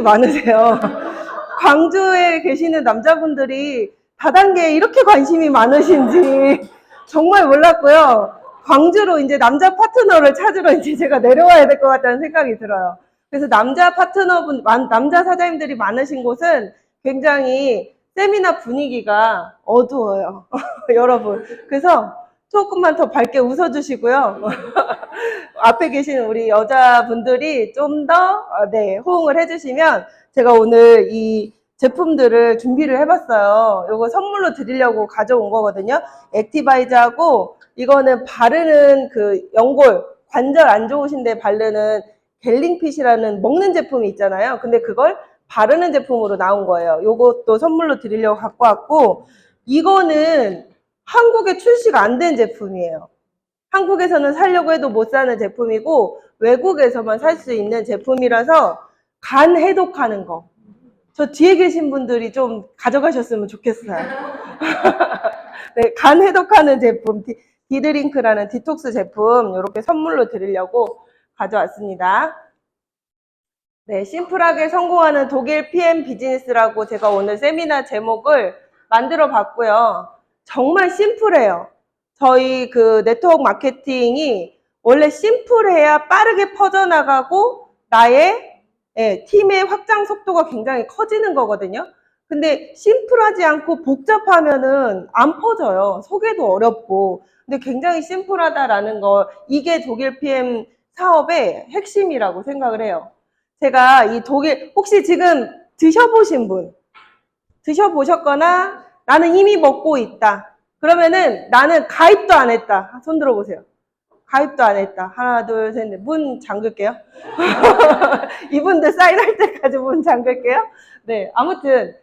많으세요. 광주에 계시는 남자분들이 다단계에 이렇게 관심이 많으신지 정말 몰랐고요. 광주로 이제 남자 파트너를 찾으러 이제 제가 내려와야 될 것 같다는 생각이 들어요. 그래서 남자 파트너분, 남자 사장님들이 많으신 곳은 굉장히 세미나 분위기가 어두워요. 여러분. 그래서 조금만 더 밝게 웃어주시고요. 앞에 계신 우리 여자분들이 좀 더 네, 호응을 해주시면 제가 오늘 이 제품들을 준비를 해봤어요. 이거 선물로 드리려고 가져온 거거든요. 액티바이즈하고 이거는 바르는 그 연골, 관절 안 좋으신데 바르는 갤링핏이라는 먹는 제품이 있잖아요. 근데 그걸 바르는 제품으로 나온 거예요. 이것도 선물로 드리려고 갖고 왔고, 이거는 한국에 출시가 안 된 제품이에요. 한국에서는 사려고 해도 못 사는 제품이고 외국에서만 살 수 있는 제품이라서 간 해독하는 거. 저 뒤에 계신 분들이 좀 가져가셨으면 좋겠어요. 네, 간 해독하는 제품, 디드링크라는 디톡스 제품 이렇게 선물로 드리려고 가져왔습니다. 네, 심플하게 성공하는 독일 PM 비즈니스라고 제가 오늘 세미나 제목을 만들어 봤고요. 정말 심플해요. 저희 그 네트워크 마케팅이 원래 심플해야 빠르게 퍼져나가고 나의 팀의 확장 속도가 굉장히 커지는 거거든요. 근데 심플하지 않고 복잡하면은 안 퍼져요. 소개도 어렵고. 근데 굉장히 심플하다라는 거, 이게 독일 PM 사업의 핵심이라고 생각을 해요. 제가 이 독일, 혹시 지금 드셔보신 분, 드셔보셨거나 나는 이미 먹고 있다. 그러면은 나는 가입도 안 했다. 손 들어보세요. 가입도 안 했다. 하나, 둘, 셋, 넷. 문 잠글게요. 이분들 사인할 때까지 문 잠글게요. 네, 아무튼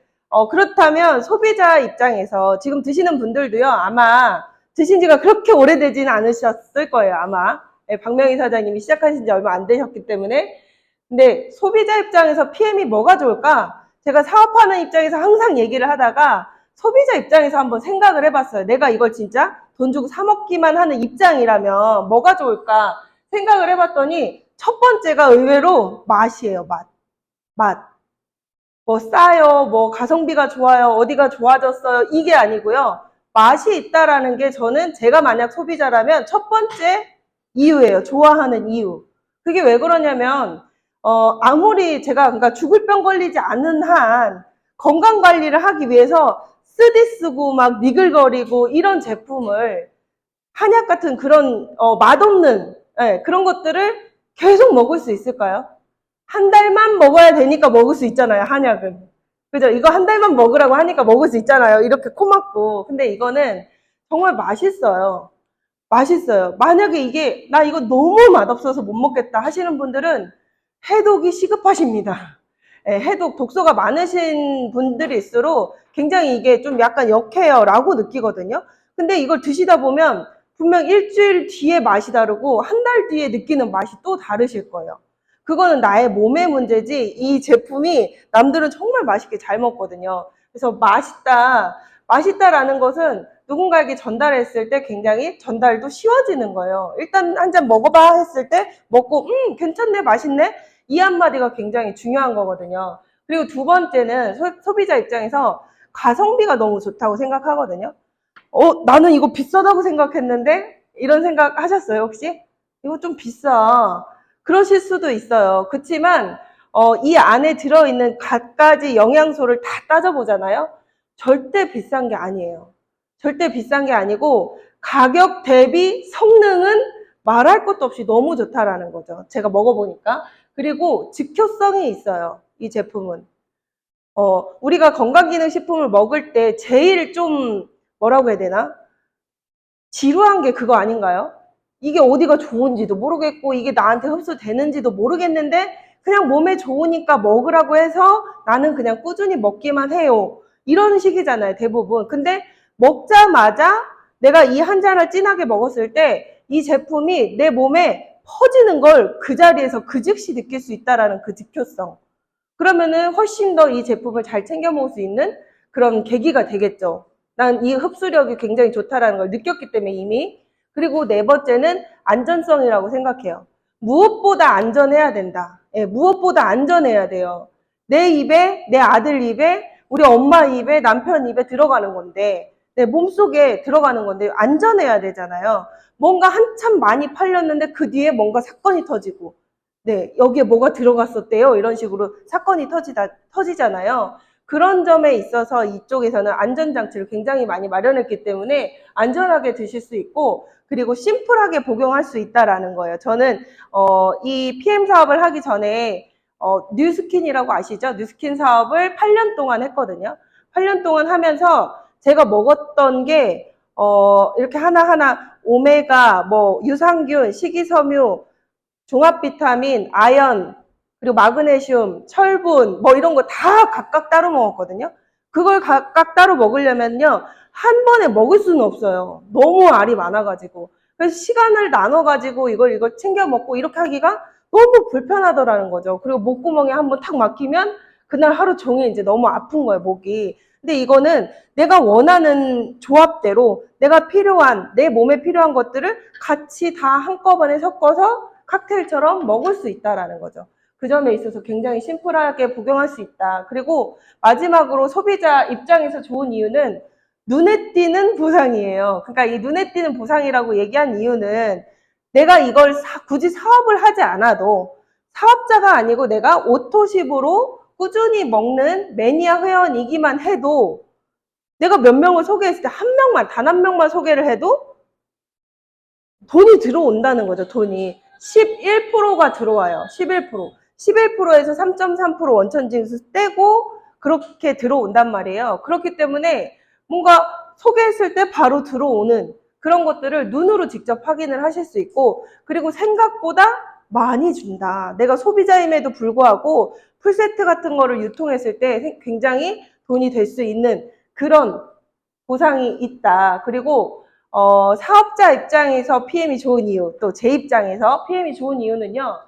그렇다면 소비자 입장에서 지금 드시는 분들도요. 아마 드신 지가 그렇게 오래되지는 않으셨을 거예요. 아마. 네, 박명희 사장님이 시작하신 지 얼마 안 되셨기 때문에. 근데 소비자 입장에서 PM이 뭐가 좋을까? 제가 사업하는 입장에서 항상 얘기를 하다가 소비자 입장에서 한번 생각을 해봤어요. 내가 이걸 진짜 돈 주고 사 먹기만 하는 입장이라면 뭐가 좋을까 생각을 해봤더니 첫 번째가 의외로 맛이에요. 맛. 뭐 싸요, 뭐 가성비가 좋아요, 어디가 좋아졌어요, 이게 아니고요. 맛이 있다라는 게 저는 제가 만약 소비자라면 첫 번째 이유예요. 좋아하는 이유. 그게 왜 그러냐면 아무리 제가 그러니까 죽을 병 걸리지 않은 한 건강 관리를 하기 위해서 쓰디 쓰고 막 니글거리고 이런 제품을 한약 같은 그런 맛없는 그런 것들을 계속 먹을 수 있을까요? 한 달만 먹어야 되니까 먹을 수 있잖아요, 한약은. 그죠? 이거 한 달만 먹으라고 하니까 먹을 수 있잖아요. 이렇게 코 막고. 근데 이거는 정말 맛있어요. 맛있어요. 만약에 이게 나 이거 너무 맛없어서 못 먹겠다 하시는 분들은 해독이 시급하십니다. 해독, 독소가 많으신 분들일수록 굉장히 이게 좀 약간 역해요 라고 느끼거든요. 근데 이걸 드시다 보면 분명 일주일 뒤에 맛이 다르고 한 달 뒤에 느끼는 맛이 또 다르실 거예요. 그거는 나의 몸의 문제지 이 제품이 남들은 정말 맛있게 잘 먹거든요. 그래서 맛있다라는 것은 누군가에게 전달했을 때 굉장히 전달도 쉬워지는 거예요. 일단 한 잔 먹어봐 했을 때 먹고 괜찮네, 맛있네, 이 한마디가 굉장히 중요한 거거든요. 그리고 두 번째는 소비자 입장에서 가성비가 너무 좋다고 생각하거든요. 나는 이거 비싸다고 생각했는데 이런 생각 하셨어요, 혹시? 이거 좀 비싸. 그러실 수도 있어요. 그렇지만 이 안에 들어있는 갖가지 영양소를 다 따져보잖아요. 절대 비싼 게 아니에요. 절대 비싼 게 아니고 가격 대비 성능은 말할 것도 없이 너무 좋다라는 거죠. 제가 먹어보니까. 그리고 직효성이 있어요. 이 제품은. 우리가 건강기능식품을 먹을 때 제일 좀 뭐라고 해야 되나? 지루한 게 그거 아닌가요? 이게 어디가 좋은지도 모르겠고 이게 나한테 흡수되는지도 모르겠는데 그냥 몸에 좋으니까 먹으라고 해서 나는 그냥 꾸준히 먹기만 해요. 이런 식이잖아요, 대부분. 근데 먹자마자 내가 이 한 잔을 진하게 먹었을 때 이 제품이 내 몸에 퍼지는 걸 그 자리에서 그 즉시 느낄 수 있다라는 그 직효성. 그러면은 훨씬 더 이 제품을 잘 챙겨 먹을 수 있는 그런 계기가 되겠죠. 난 이 흡수력이 굉장히 좋다라는 걸 느꼈기 때문에 이미. 그리고 네 번째는 안전성이라고 생각해요. 무엇보다 안전해야 된다. 무엇보다 안전해야 돼요. 내 입에, 내 아들 입에, 우리 엄마 입에, 남편 입에 들어가는 건데, 내 몸속에 들어가는 건데, 안전해야 되잖아요. 뭔가 한참 많이 팔렸는데, 그 뒤에 뭔가 사건이 터지고, 네, 여기에 뭐가 들어갔었대요. 이런 식으로 사건이 터지잖아요. 그런 점에 있어서 이쪽에서는 안전장치를 굉장히 많이 마련했기 때문에 안전하게 드실 수 있고, 그리고 심플하게 복용할 수 있다라는 거예요. 저는 이 PM 사업을 하기 전에 뉴스킨이라고 아시죠? 뉴스킨 사업을 8년 동안 했거든요. 8년 동안 하면서 제가 먹었던 게 이렇게 하나하나 오메가, 뭐 유산균, 식이섬유, 종합 비타민, 아연, 그리고 마그네슘, 철분, 뭐 이런 거 다 각각 따로 먹었거든요. 그걸 각각 따로 먹으려면요, 한 번에 먹을 수는 없어요. 너무 알이 많아가지고. 그래서 시간을 나눠가지고 이걸 챙겨 먹고 이렇게 하기가 너무 불편하더라는 거죠. 그리고 목구멍에 한번 탁 막히면 그날 하루 종일 이제 너무 아픈 거예요, 목이. 근데 이거는 내가 원하는 조합대로 내가 필요한, 내 몸에 필요한 것들을 같이 다 한꺼번에 섞어서 칵테일처럼 먹을 수 있다라는 거죠. 그 점에 있어서 굉장히 심플하게 복용할 수 있다. 그리고 마지막으로 소비자 입장에서 좋은 이유는 눈에 띄는 보상이에요. 그러니까 이 눈에 띄는 보상이라고 얘기한 이유는 내가 이걸 굳이 사업을 하지 않아도 사업자가 아니고 내가 오토십으로 꾸준히 먹는 매니아 회원이기만 해도 내가 몇 명을 소개했을 때 한 명만, 단 한 명만 소개를 해도 돈이 들어온다는 거죠, 돈이. 11%가 들어와요. 11%. 11%에서 3.3% 원천징수 떼고 그렇게 들어온단 말이에요. 그렇기 때문에 뭔가 소개했을 때 바로 들어오는 그런 것들을 눈으로 직접 확인을 하실 수 있고, 그리고 생각보다 많이 준다. 내가 소비자임에도 불구하고 풀세트 같은 거를 유통했을 때 굉장히 돈이 될 수 있는 그런 보상이 있다. 그리고 사업자 입장에서 PM이 좋은 이유, 또 제 입장에서 PM이 좋은 이유는요,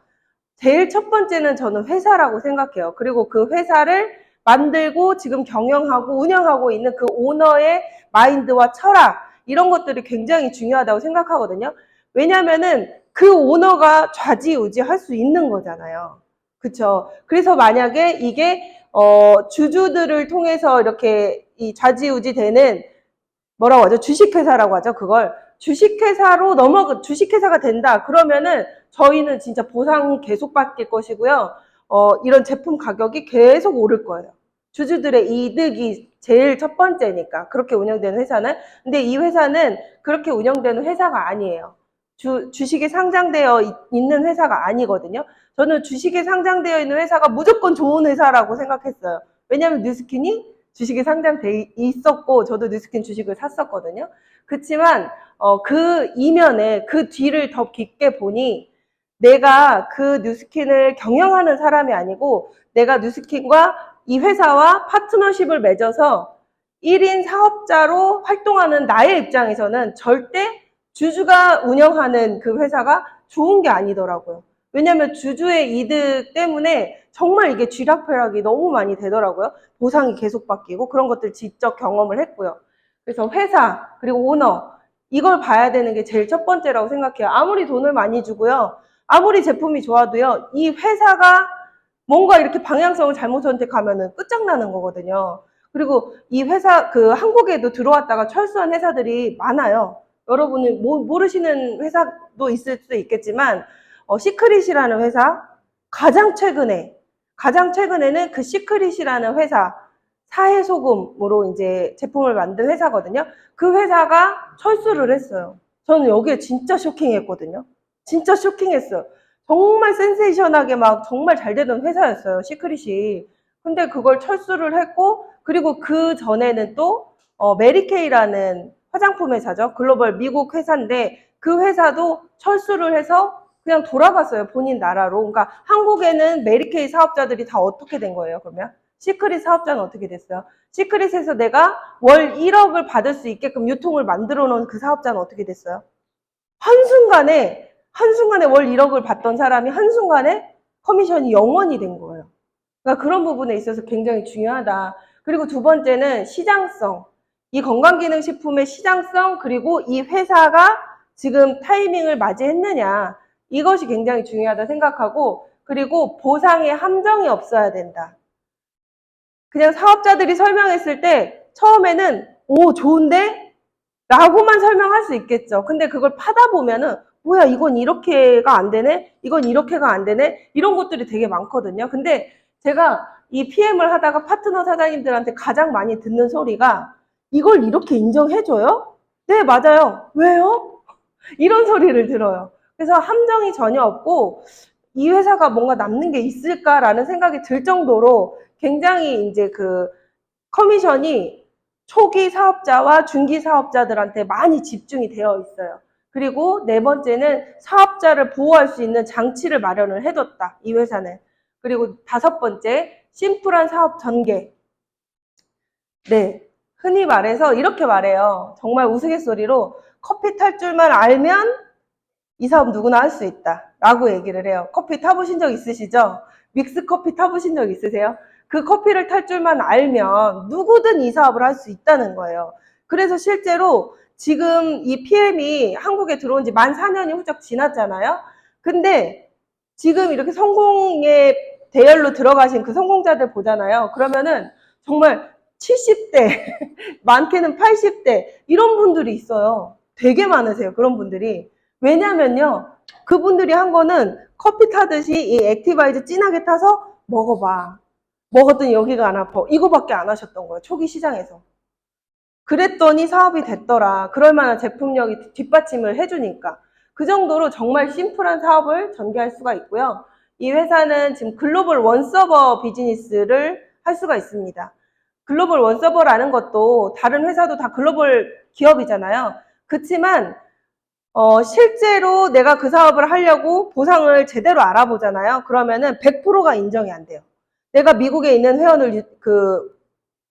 제일 첫 번째는 저는 회사라고 생각해요. 그리고 그 회사를 만들고 지금 경영하고 운영하고 있는 그 오너의 마인드와 철학, 이런 것들이 굉장히 중요하다고 생각하거든요. 왜냐면은 그 오너가 좌지우지 할 수 있는 거잖아요. 그쵸? 그래서 만약에 이게 주주들을 통해서 이렇게 이 좌지우지 되는, 뭐라고 하죠? 주식회사라고 하죠. 그걸 주식회사로 주식회사가 된다. 그러면은 저희는 진짜 보상 계속 받을 것이고요. 이런 제품 가격이 계속 오를 거예요. 주주들의 이득이 제일 첫 번째니까, 그렇게 운영되는 회사는. 근데 이 회사는 그렇게 운영되는 회사가 아니에요. 주식에 상장되어 있는 회사가 아니거든요. 저는 주식에 상장되어 있는 회사가 무조건 좋은 회사라고 생각했어요. 왜냐하면 뉴스킨이 주식이 상장돼 있었고, 저도 뉴스킨 주식을 샀었거든요. 그렇지만 그 이면에 그 뒤를 더 깊게 보니 내가 그 뉴스킨을 경영하는 사람이 아니고 내가 뉴스킨과 이 회사와 파트너십을 맺어서 1인 사업자로 활동하는 나의 입장에서는 절대 주주가 운영하는 그 회사가 좋은 게 아니더라고요. 왜냐하면 주주의 이득 때문에 정말 이게 쥐락펴락이 너무 많이 되더라고요. 보상이 계속 바뀌고 그런 것들 직접 경험을 했고요. 그래서 회사 그리고 오너, 이걸 봐야 되는 게 제일 첫 번째라고 생각해요. 아무리 돈을 많이 주고요, 아무리 제품이 좋아도요, 이 회사가 뭔가 이렇게 방향성을 잘못 선택하면은 끝장나는 거거든요. 그리고 이 회사, 한국에도 들어왔다가 철수한 회사들이 많아요. 여러분이 모르시는 회사도 있을 수 있겠지만, 시크릿이라는 회사, 가장 최근에는 그 시크릿이라는 회사, 사해소금으로 이제 제품을 만든 회사거든요. 그 회사가 철수를 했어요. 저는 여기에 진짜 쇼킹했거든요. 진짜 쇼킹했어요. 정말 센세이션하게 막 정말 잘 되던 회사였어요, 시크릿이. 근데 그걸 철수를 했고, 그리고 그 전에는 또 메리케이라는 화장품 회사죠. 글로벌 미국 회사인데 그 회사도 철수를 해서 그냥 돌아갔어요, 본인 나라로. 그러니까 한국에는 메리케이 사업자들이 다 어떻게 된 거예요, 그러면? 시크릿 사업자는 어떻게 됐어요? 시크릿에서 내가 월 1억을 받을 수 있게끔 유통을 만들어 놓은 그 사업자는 어떻게 됐어요? 한순간에 월 1억을 받던 사람이 한순간에 커미션이 0원이 된 거예요. 그러니까 그런 부분에 있어서 굉장히 중요하다. 그리고 두 번째는 시장성. 이 건강기능식품의 시장성, 그리고 이 회사가 지금 타이밍을 맞이했느냐. 이것이 굉장히 중요하다 생각하고, 그리고 보상에 함정이 없어야 된다. 그냥 사업자들이 설명했을 때 처음에는 오, 좋은데? 라고만 설명할 수 있겠죠. 근데 그걸 파다 보면은 뭐야, 이건 이렇게가 안 되네? 이건 이렇게가 안 되네? 이런 것들이 되게 많거든요. 근데 제가 이 PM을 하다가 파트너 사장님들한테 가장 많이 듣는 소리가 이걸 이렇게 인정해줘요? 네, 맞아요. 왜요? 이런 소리를 들어요. 그래서 함정이 전혀 없고 이 회사가 뭔가 남는 게 있을까라는 생각이 들 정도로 굉장히 이제 그 커미션이 초기 사업자와 중기 사업자들한테 많이 집중이 되어 있어요. 그리고 네 번째는 사업자를 보호할 수 있는 장치를 마련을 해뒀다, 이 회사는. 그리고 다섯 번째, 심플한 사업 전개. 네, 흔히 말해서 이렇게 말해요. 정말 우스갯소리로 커피 탈 줄만 알면 이 사업 누구나 할 수 있다 라고 얘기를 해요. 커피 타보신 적 있으시죠? 믹스 커피 타보신 적 있으세요? 그 커피를 탈 줄만 알면 누구든 이 사업을 할 수 있다는 거예요. 그래서 실제로 지금 이 PM이 한국에 들어온 지 만 4년이 훌쩍 지났잖아요. 근데 지금 이렇게 성공의 대열로 들어가신 그 성공자들 보잖아요. 그러면은 정말 70대, 많게는 80대 이런 분들이 있어요. 되게 많으세요. 그런 분들이. 왜냐면요, 그분들이 한 거는 커피 타듯이 이 액티바이즈 진하게 타서 먹어봐. 먹었더니 여기가 안 아파. 이거밖에 안 하셨던 거예요. 초기 시장에서. 그랬더니 사업이 됐더라. 그럴 만한 제품력이 뒷받침을 해주니까. 그 정도로 정말 심플한 사업을 전개할 수가 있고요. 이 회사는 지금 글로벌 원서버 비즈니스를 할 수가 있습니다. 글로벌 원서버라는 것도 다른 회사도 다 글로벌 기업이잖아요. 그렇지만 실제로 내가 그 사업을 하려고 보상을 제대로 알아보잖아요. 그러면은 100%가 인정이 안 돼요. 내가 미국에 있는 회원을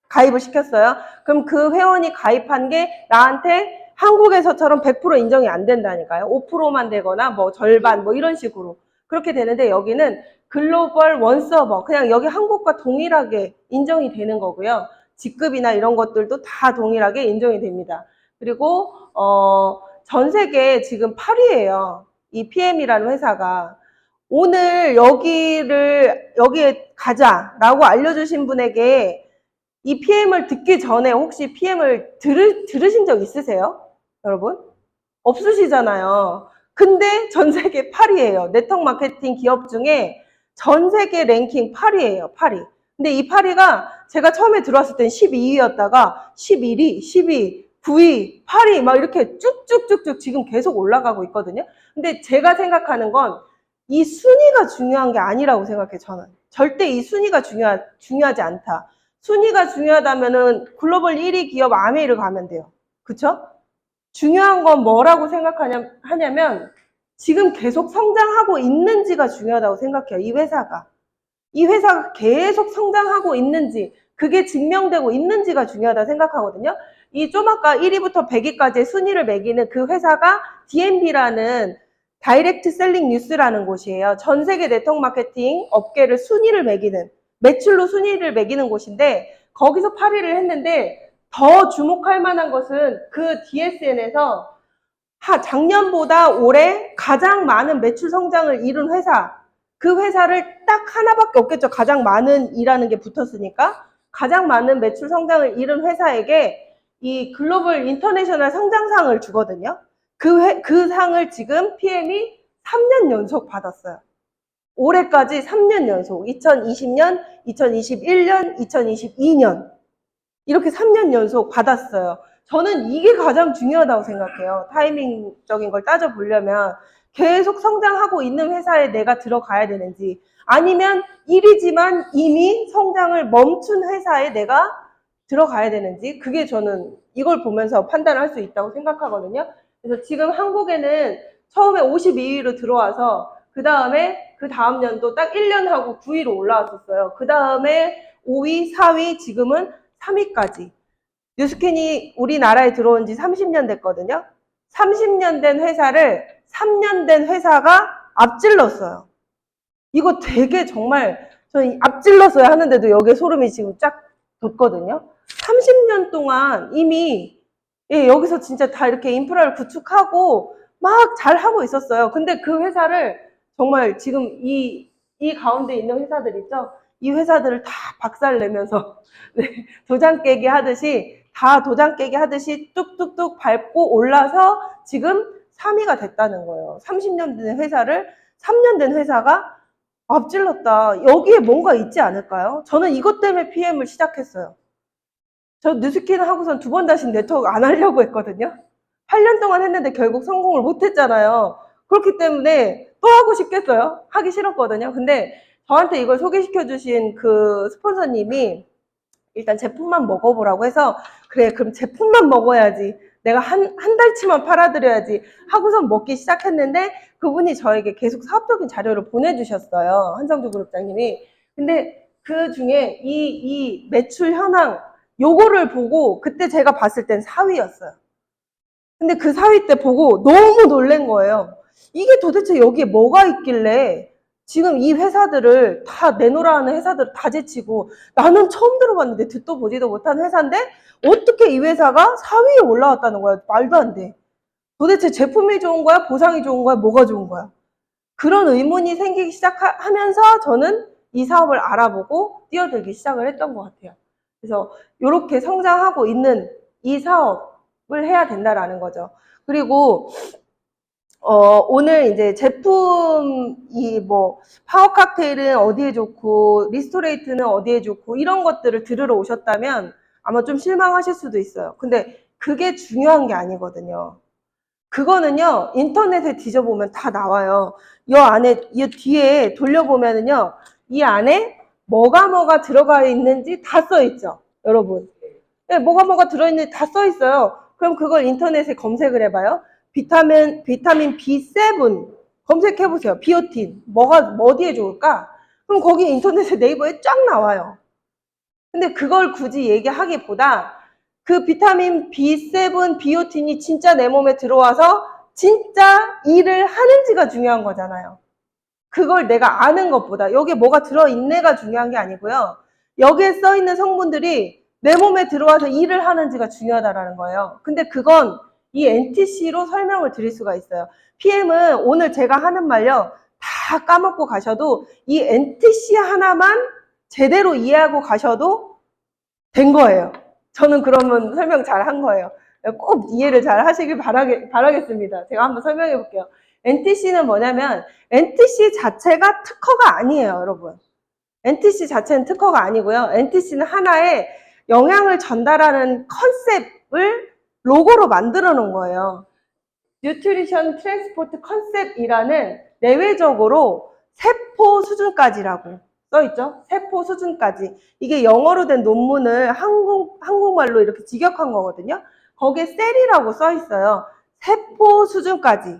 가입을 시켰어요. 그럼 그 회원이 가입한 게 나한테 한국에서처럼 100% 인정이 안 된다니까요. 5%만 되거나 뭐 절반 뭐 이런 식으로. 그렇게 되는데 여기는 글로벌 원서버, 그냥 여기 한국과 동일하게 인정이 되는 거고요. 직급이나 이런 것들도 다 동일하게 인정이 됩니다. 그리고 전 세계 지금 8위예요. 이 PM이라는 회사가. 오늘 여기에 가자라고 알려주신 분에게 이 PM을 듣기 전에 혹시 PM을 들으신 적 있으세요? 여러분? 없으시잖아요. 근데 전 세계 8위예요. 네트워크 마케팅 기업 중에 전 세계 랭킹 8위예요. 8위. 근데 이 8위가 제가 처음에 들어왔을 땐 12위였다가 11위, 12위, 9위, 8위 막 이렇게 쭉쭉쭉쭉 지금 계속 올라가고 있거든요. 근데 제가 생각하는 건 이 순위가 중요한 게 아니라고 생각해요. 저는. 절대 이 순위가 중요하지 않다. 순위가 중요하다면은 글로벌 1위 기업 아메이를 가면 돼요. 그쵸? 중요한 건 뭐라고 하냐면 지금 계속 성장하고 있는지가 중요하다고 생각해요. 이 회사가. 이 회사가 계속 성장하고 있는지, 그게 증명되고 있는지가 중요하다고 생각하거든요. 이 좀 아까 1위부터 100위까지의 순위를 매기는 그 회사가 DMB라는 다이렉트 셀링 뉴스라는 곳이에요. 전 세계 네트워크 마케팅 업계를 순위를 매기는, 매출로 순위를 매기는 곳인데 거기서 8위를 했는데 더 주목할 만한 것은 그 DSN에서 작년보다 올해 가장 많은 매출 성장을 이룬 회사, 그 회사를 딱 하나밖에 없겠죠. 가장 많은 이라는 게 붙었으니까. 가장 많은 매출 성장을 이룬 회사에게 이 글로벌 인터내셔널 성장상을 주거든요. 그 상을 지금 PM이 3년 연속 받았어요. 올해까지 3년 연속. 2020년, 2021년, 2022년. 이렇게 3년 연속 받았어요. 저는 이게 가장 중요하다고 생각해요. 타이밍적인 걸 따져보려면 계속 성장하고 있는 회사에 내가 들어가야 되는지, 아니면 1위지만 이미 성장을 멈춘 회사에 내가 들어가야 되는지, 그게 저는 이걸 보면서 판단을 할 수 있다고 생각하거든요. 그래서 지금 한국에는 처음에 52위로 들어와서 그 다음 년도 딱 1년 하고 9위로 올라왔었어요. 그 다음에 5위, 4위, 지금은 3위까지. 뉴스캔이 우리나라에 들어온 지 30년 됐거든요. 30년 된 회사를 3년 된 회사가 앞질렀어요. 이거 되게 정말 저는 앞질렀어야 하는데도 여기에 소름이 지금 쫙 돋거든요. 30년 동안 이미 여기서 진짜 다 이렇게 인프라를 구축하고 막 잘하고 있었어요. 근데 그 회사를 정말 지금 이 가운데 있는 회사들 있죠? 이 회사들을 다 박살내면서 네, 도장 깨기 하듯이 다 도장 깨기 하듯이 뚝뚝뚝 밟고 올라서 지금 3위가 됐다는 거예요. 30년 된 회사를 3년 된 회사가 앞질렀다. 여기에 뭔가 있지 않을까요? 저는 이것 때문에 PM을 시작했어요. 저 뉴스킨 하고선 2번 다시 네트워크 안 하려고 했거든요. 8년 동안 했는데 결국 성공을 못 했잖아요. 그렇기 때문에 또 하고 싶겠어요? 하기 싫었거든요. 근데 저한테 이걸 소개시켜 주신 그 스폰서님이 일단 제품만 먹어보라고 해서 그래 그럼 제품만 먹어야지 내가 한 달치만 팔아드려야지 하고선 먹기 시작했는데 그분이 저에게 계속 사업적인 자료를 보내주셨어요. 한성주 그룹장님이. 근데 그 중에 이 매출 현황 요거를 보고 그때 제가 봤을 땐 4위였어요. 근데 그 4위 때 보고 너무 놀란 거예요. 이게 도대체 여기에 뭐가 있길래 지금 이 회사들을 다 내놓으라 하는 회사들을 다 제치고 나는 처음 들어봤는데 듣도 보지도 못한 회사인데 어떻게 이 회사가 4위에 올라왔다는 거야. 말도 안 돼. 도대체 제품이 좋은 거야? 보상이 좋은 거야? 뭐가 좋은 거야? 그런 의문이 생기기 시작하면서 저는 이 사업을 알아보고 뛰어들기 시작을 했던 것 같아요. 그래서 이렇게 성장하고 있는 이 사업을 해야 된다라는 거죠. 그리고 오늘 이제 제품이 뭐 파워 칵테일은 어디에 좋고 리스토레이트는 어디에 좋고 이런 것들을 들으러 오셨다면 아마 좀 실망하실 수도 있어요. 근데 그게 중요한 게 아니거든요. 그거는요 인터넷에 뒤져보면 다 나와요. 이 안에 이 뒤에 돌려보면은요 이 안에 뭐가 들어가 있는지 다 써 있죠, 여러분. 네, 뭐가 들어있는지 다 써 있어요. 그럼 그걸 인터넷에 검색을 해봐요. 비타민 B7 검색해보세요. 비오틴 뭐 어디에 좋을까? 그럼 거기 인터넷에 네이버에 쫙 나와요. 근데 그걸 굳이 얘기하기보다 그 비타민 B7 비오틴이 진짜 내 몸에 들어와서 진짜 일을 하는지가 중요한 거잖아요. 그걸 내가 아는 것보다 여기에 뭐가 들어있네가 중요한 게 아니고요. 여기에 써있는 성분들이 내 몸에 들어와서 일을 하는지가 중요하다는 거예요. 근데 그건 이 NTC로 설명을 드릴 수가 있어요. PM은 오늘 제가 하는 말요 다 까먹고 가셔도 이 NTC 하나만 제대로 이해하고 가셔도 된 거예요. 저는 그러면 설명 잘 한 거예요. 꼭 이해를 잘 하시길 바라겠습니다. 제가 한번 설명해 볼게요. NTC는 뭐냐면 NTC 자체가 특허가 아니에요, 여러분. NTC 자체는 특허가 아니고요. NTC는 하나의 영양을 전달하는 컨셉을 로고로 만들어 놓은 거예요. 뉴트리션 트랜스포트 컨셉이라는 내외적으로 세포 수준까지라고 써있죠. 세포 수준까지. 이게 영어로 된 논문을 한국말로 이렇게 직역한 거거든요. 거기에 셀이라고 써있어요. 세포 수준까지.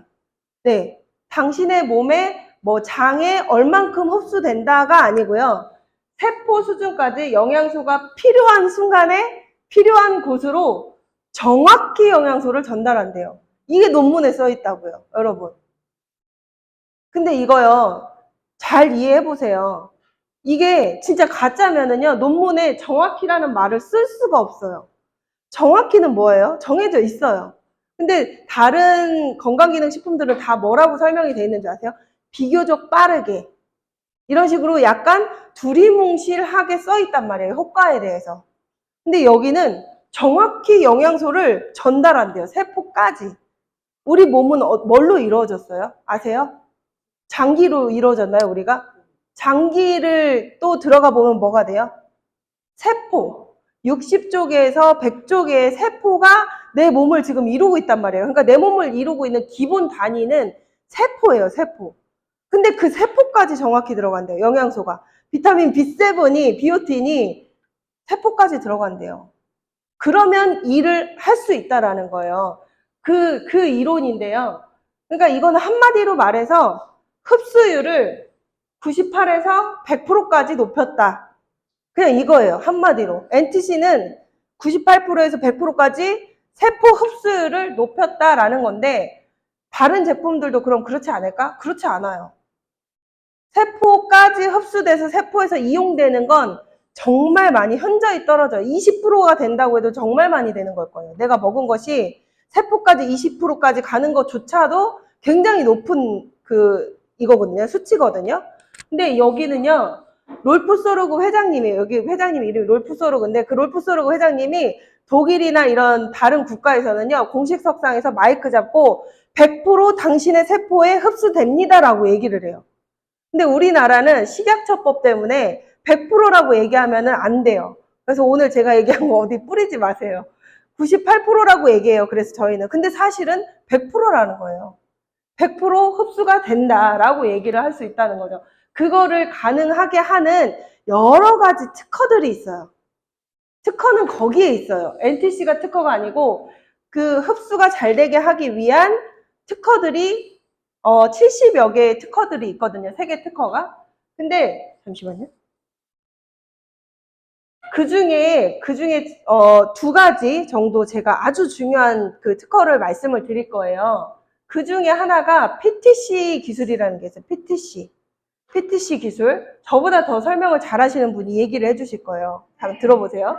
네, 당신의 몸에 뭐 장에 얼만큼 흡수된다가 아니고요. 세포 수준까지 영양소가 필요한 순간에 필요한 곳으로 정확히 영양소를 전달한대요. 이게 논문에 써 있다고요, 여러분. 근데 이거요, 잘 이해해 보세요. 이게 진짜 가짜면은요, 논문에 정확히라는 말을 쓸 수가 없어요. 정확히는 뭐예요? 정해져 있어요. 근데 다른 건강기능식품들은 다 뭐라고 설명이 되어 있는지 아세요? 비교적 빠르게. 이런 식으로 약간 두리뭉실하게 써 있단 말이에요. 효과에 대해서. 근데 여기는 정확히 영양소를 전달한대요. 세포까지. 우리 몸은 뭘로 이루어졌어요? 아세요? 장기로 이루어졌나요, 우리가? 장기를 또 들어가 보면 뭐가 돼요? 세포. 60쪽에서 100쪽의 세포가 내 몸을 지금 이루고 있단 말이에요. 그러니까 내 몸을 이루고 있는 기본 단위는 세포예요, 세포. 근데 그 세포까지 정확히 들어간대요, 영양소가. 비타민 B7이, 비오틴이 세포까지 들어간대요. 그러면 일을 할 수 있다라는 거예요. 그 이론인데요. 그러니까 이거는 한마디로 말해서 흡수율을 98에서 100%까지 높였다. 그냥 이거예요. 한마디로. NTC는 98%에서 100%까지 세포 흡수율을 높였다라는 건데 다른 제품들도 그럼 그렇지 않을까? 그렇지 않아요. 세포까지 흡수돼서 세포에서 이용되는 건 정말 많이 현저히 떨어져요. 20%가 된다고 해도 정말 많이 되는 걸 거예요. 내가 먹은 것이 세포까지 20%까지 가는 것조차도 굉장히 높은 이거거든요. 수치거든요. 근데 여기는요. 롤프 소르그 회장님이에요. 여기 회장님 이름이 롤프 소르그인데 그 롤프 소르그 회장님이 독일이나 이런 다른 국가에서는요, 공식 석상에서 마이크 잡고 100% 당신의 세포에 흡수됩니다라고 얘기를 해요. 근데 우리나라는 식약처법 때문에 100%라고 얘기하면 안 돼요. 그래서 오늘 제가 얘기한 거 어디 뿌리지 마세요. 98%라고 얘기해요. 그래서 저희는. 근데 사실은 100%라는 거예요. 100% 흡수가 된다라고 얘기를 할 수 있다는 거죠. 그거를 가능하게 하는 여러 가지 특허들이 있어요. 특허는 거기에 있어요. NTC가 특허가 아니고 그 흡수가 잘 되게 하기 위한 특허들이 70여 개의 특허들이 있거든요. 세계 특허가. 근데 잠시만요. 그중에 두 가지 정도 제가 아주 중요한 그 특허를 말씀을 드릴 거예요. 그중에 하나가 PTC 기술이라는 게 있어요. PTC 기술. 저보다 더 설명을 잘 하시는 분이 얘기를 해 주실 거예요. 한번 들어보세요.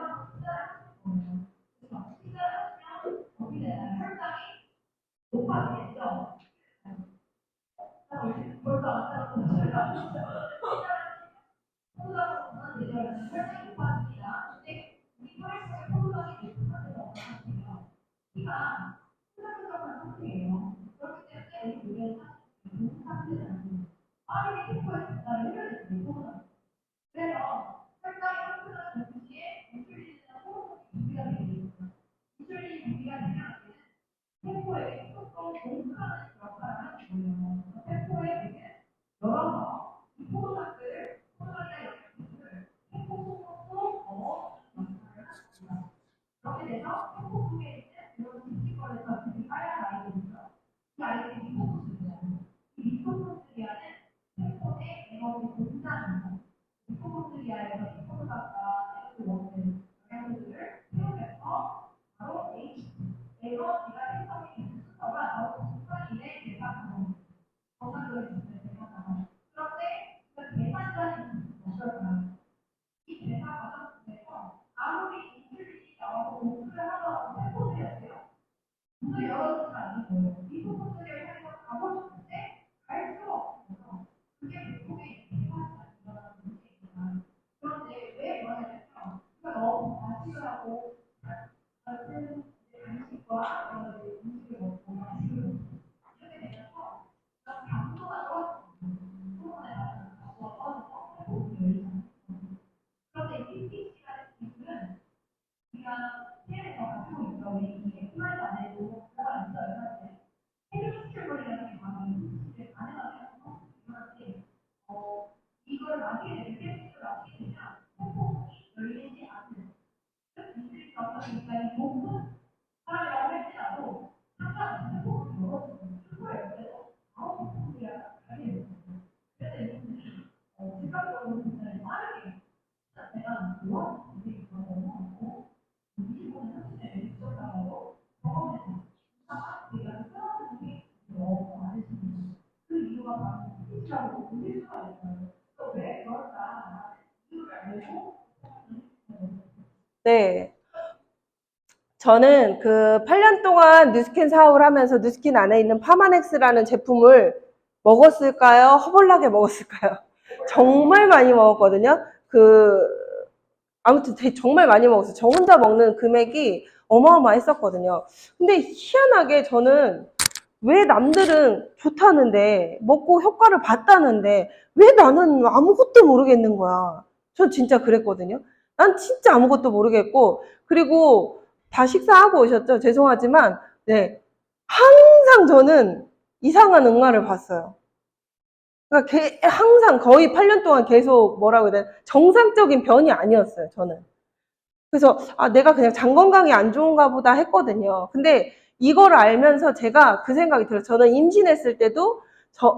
네. 저는 그 8년 동안 뉴스킨 사업을 하면서 뉴스킨 안에 있는 파마넥스라는 제품을 먹었을까요? 허벌나게 먹었을까요? 정말 많이 먹었거든요. 아무튼 정말 많이 먹었어요. 저 혼자 먹는 금액이 어마어마했었거든요. 근데 희한하게 저는 왜 남들은 좋다는데, 먹고 효과를 봤다는데, 왜 나는 아무것도 모르겠는 거야. 전 진짜 그랬거든요. 난 진짜 아무것도 모르겠고, 그리고 다 식사하고 오셨죠? 죄송하지만, 네. 항상 저는 이상한 응아를 봤어요. 그러니까 항상 거의 8년 동안 계속 뭐라고 해야 되나, 정상적인 변이 아니었어요, 저는. 그래서 내가 그냥 장 건강이 안 좋은가 보다 했거든요. 근데 이걸 알면서 제가 그 생각이 들어요. 저는 임신했을 때도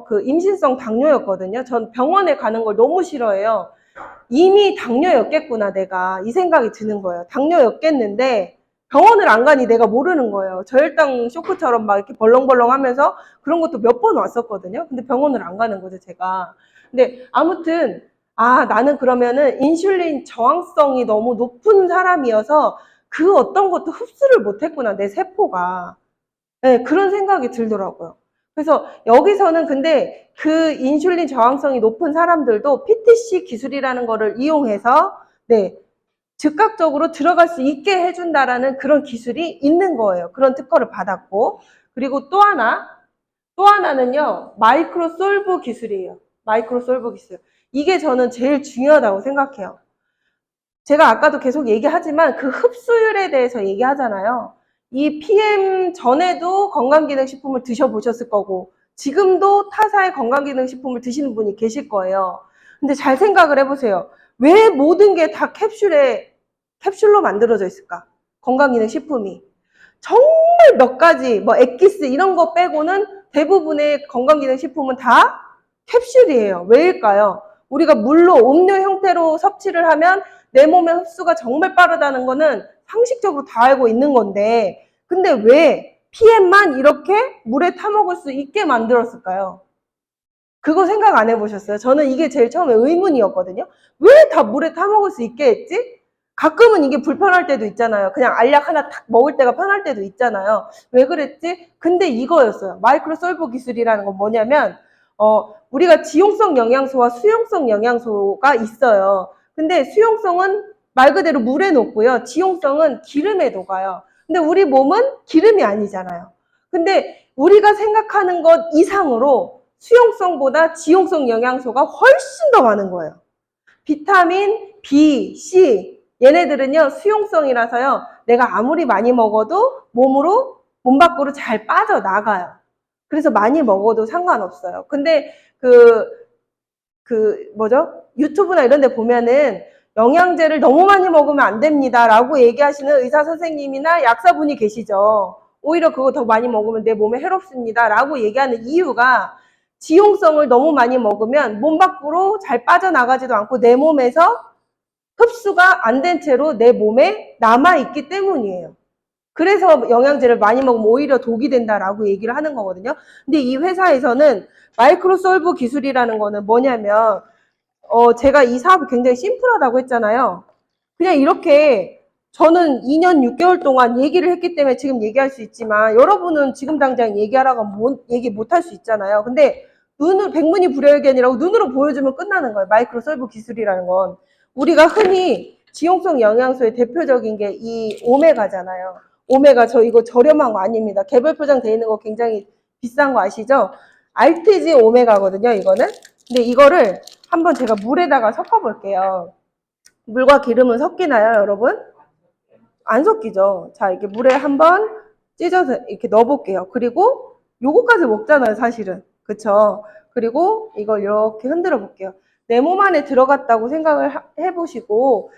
그 임신성 당뇨였거든요. 전 병원에 가는 걸 너무 싫어해요. 이미 당뇨였겠구나, 내가. 이 생각이 드는 거예요. 당뇨였겠는데 병원을 안 가니 내가 모르는 거예요. 저혈당 쇼크처럼 막 이렇게 벌렁벌렁 하면서 그런 것도 몇 번 왔었거든요. 근데 병원을 안 가는 거죠, 제가. 근데 아무튼 나는 그러면은 인슐린 저항성이 너무 높은 사람이어서 그 어떤 것도 흡수를 못했구나, 내 세포가. 네, 그런 생각이 들더라고요. 그래서 여기서는 근데 그 인슐린 저항성이 높은 사람들도 PTC 기술이라는 거를 이용해서 네, 즉각적으로 들어갈 수 있게 해준다라는 그런 기술이 있는 거예요. 그런 특허를 받았고. 그리고 또 하나는요, 마이크로 솔브 기술이에요. 마이크로 솔브 기술. 이게 저는 제일 중요하다고 생각해요. 제가 아까도 계속 얘기하지만 그 흡수율에 대해서 얘기하잖아요. 이 PM 전에도 건강기능식품을 드셔보셨을 거고, 지금도 타사의 건강기능식품을 드시는 분이 계실 거예요. 근데 잘 생각을 해보세요. 왜 모든 게 다 캡슐로 만들어져 있을까? 건강기능식품이. 정말 몇 가지, 뭐 엑기스 이런 거 빼고는 대부분의 건강기능식품은 다 캡슐이에요. 왜일까요? 우리가 물로 음료 형태로 섭취를 하면 내 몸의 흡수가 정말 빠르다는 거는 상식적으로 다 알고 있는 건데, 근데 왜 PM만 이렇게 물에 타먹을 수 있게 만들었을까요? 그거 생각 안 해보셨어요? 저는 이게 제일 처음에 의문이었거든요. 왜 다 물에 타먹을 수 있게 했지? 가끔은 이게 불편할 때도 있잖아요. 그냥 알약 하나 탁 먹을 때가 편할 때도 있잖아요. 왜 그랬지? 근데 이거였어요. 마이크로 솔버 기술이라는 건 뭐냐면, 우리가 지용성 영양소와 수용성 영양소가 있어요. 근데 수용성은 말 그대로 물에 녹고요. 지용성은 기름에 녹아요. 근데 우리 몸은 기름이 아니잖아요. 근데 우리가 생각하는 것 이상으로 수용성보다 지용성 영양소가 훨씬 더 많은 거예요. 비타민, B, C 얘네들은요 수용성이라서요 내가 아무리 많이 먹어도 몸 밖으로 잘 빠져나가요. 그래서 많이 먹어도 상관없어요. 근데 유튜브나 이런 데 보면은 영양제를 너무 많이 먹으면 안 됩니다 라고 얘기하시는 의사 선생님이나 약사분이 계시죠. 오히려 그거 더 많이 먹으면 내 몸에 해롭습니다 라고 얘기하는 이유가 지용성을 너무 많이 먹으면 몸 밖으로 잘 빠져나가지도 않고 내 몸에서 흡수가 안 된 채로 내 몸에 남아있기 때문이에요. 그래서 영양제를 많이 먹으면 오히려 독이 된다라고 얘기를 하는 거거든요. 근데 이 회사에서는 마이크로솔브 기술이라는 거는 뭐냐면 제가 이 사업이 굉장히 심플하다고 했잖아요. 그냥 이렇게 저는 2년 6개월 동안 얘기를 했기 때문에 지금 얘기할 수 있지만 여러분은 지금 당장 얘기하라고 하면 얘기 못 할 수 있잖아요. 근데 백문이 불여일견이라고 눈으로 보여주면 끝나는 거예요. 마이크로솔브 기술이라는 건. 우리가 흔히 지용성 영양소의 대표적인 게 이 오메가잖아요. 오메가 저 이거 저렴한 거 아닙니다. 개별 포장 돼 있는 거 굉장히 비싼 거 아시죠? RTG 오메가거든요, 이거는. 근데 이거를 한번 제가 물에다가 섞어 볼게요. 물과 기름은 섞이나요, 여러분? 안 섞이죠. 자, 이렇게 물에 한번 찢어서 이렇게 넣어 볼게요. 그리고 요거까지 먹잖아요, 사실은. 그쵸? 그리고 이걸 이렇게 흔들어 볼게요. 내 몸 안에 들어갔다고 생각을 해보시고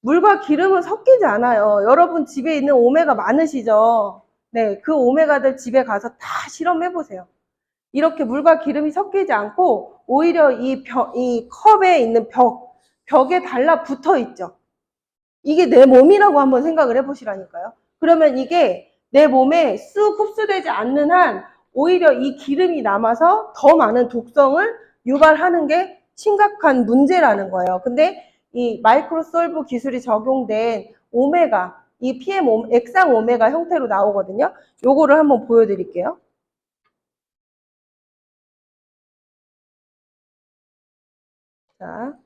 물과 기름은 섞이지 않아요. 여러분 집에 있는 오메가 많으시죠? 네, 그 오메가들 집에 가서 다 실험해 보세요. 이렇게 물과 기름이 섞이지 않고 오히려 이 컵에 있는 벽에 달라붙어 있죠. 이게 내 몸이라고 한번 생각을 해보시라니까요. 그러면 이게 내 몸에 쑥 흡수되지 않는 한 오히려 이 기름이 남아서 더 많은 독성을 유발하는 게 심각한 문제라는 거예요. 근데 이 마이크로솔브 기술이 적용된 오메가, 이 PM 액상 오메가 형태로 나오거든요. 요거를 한번 보여드릴게요. 자,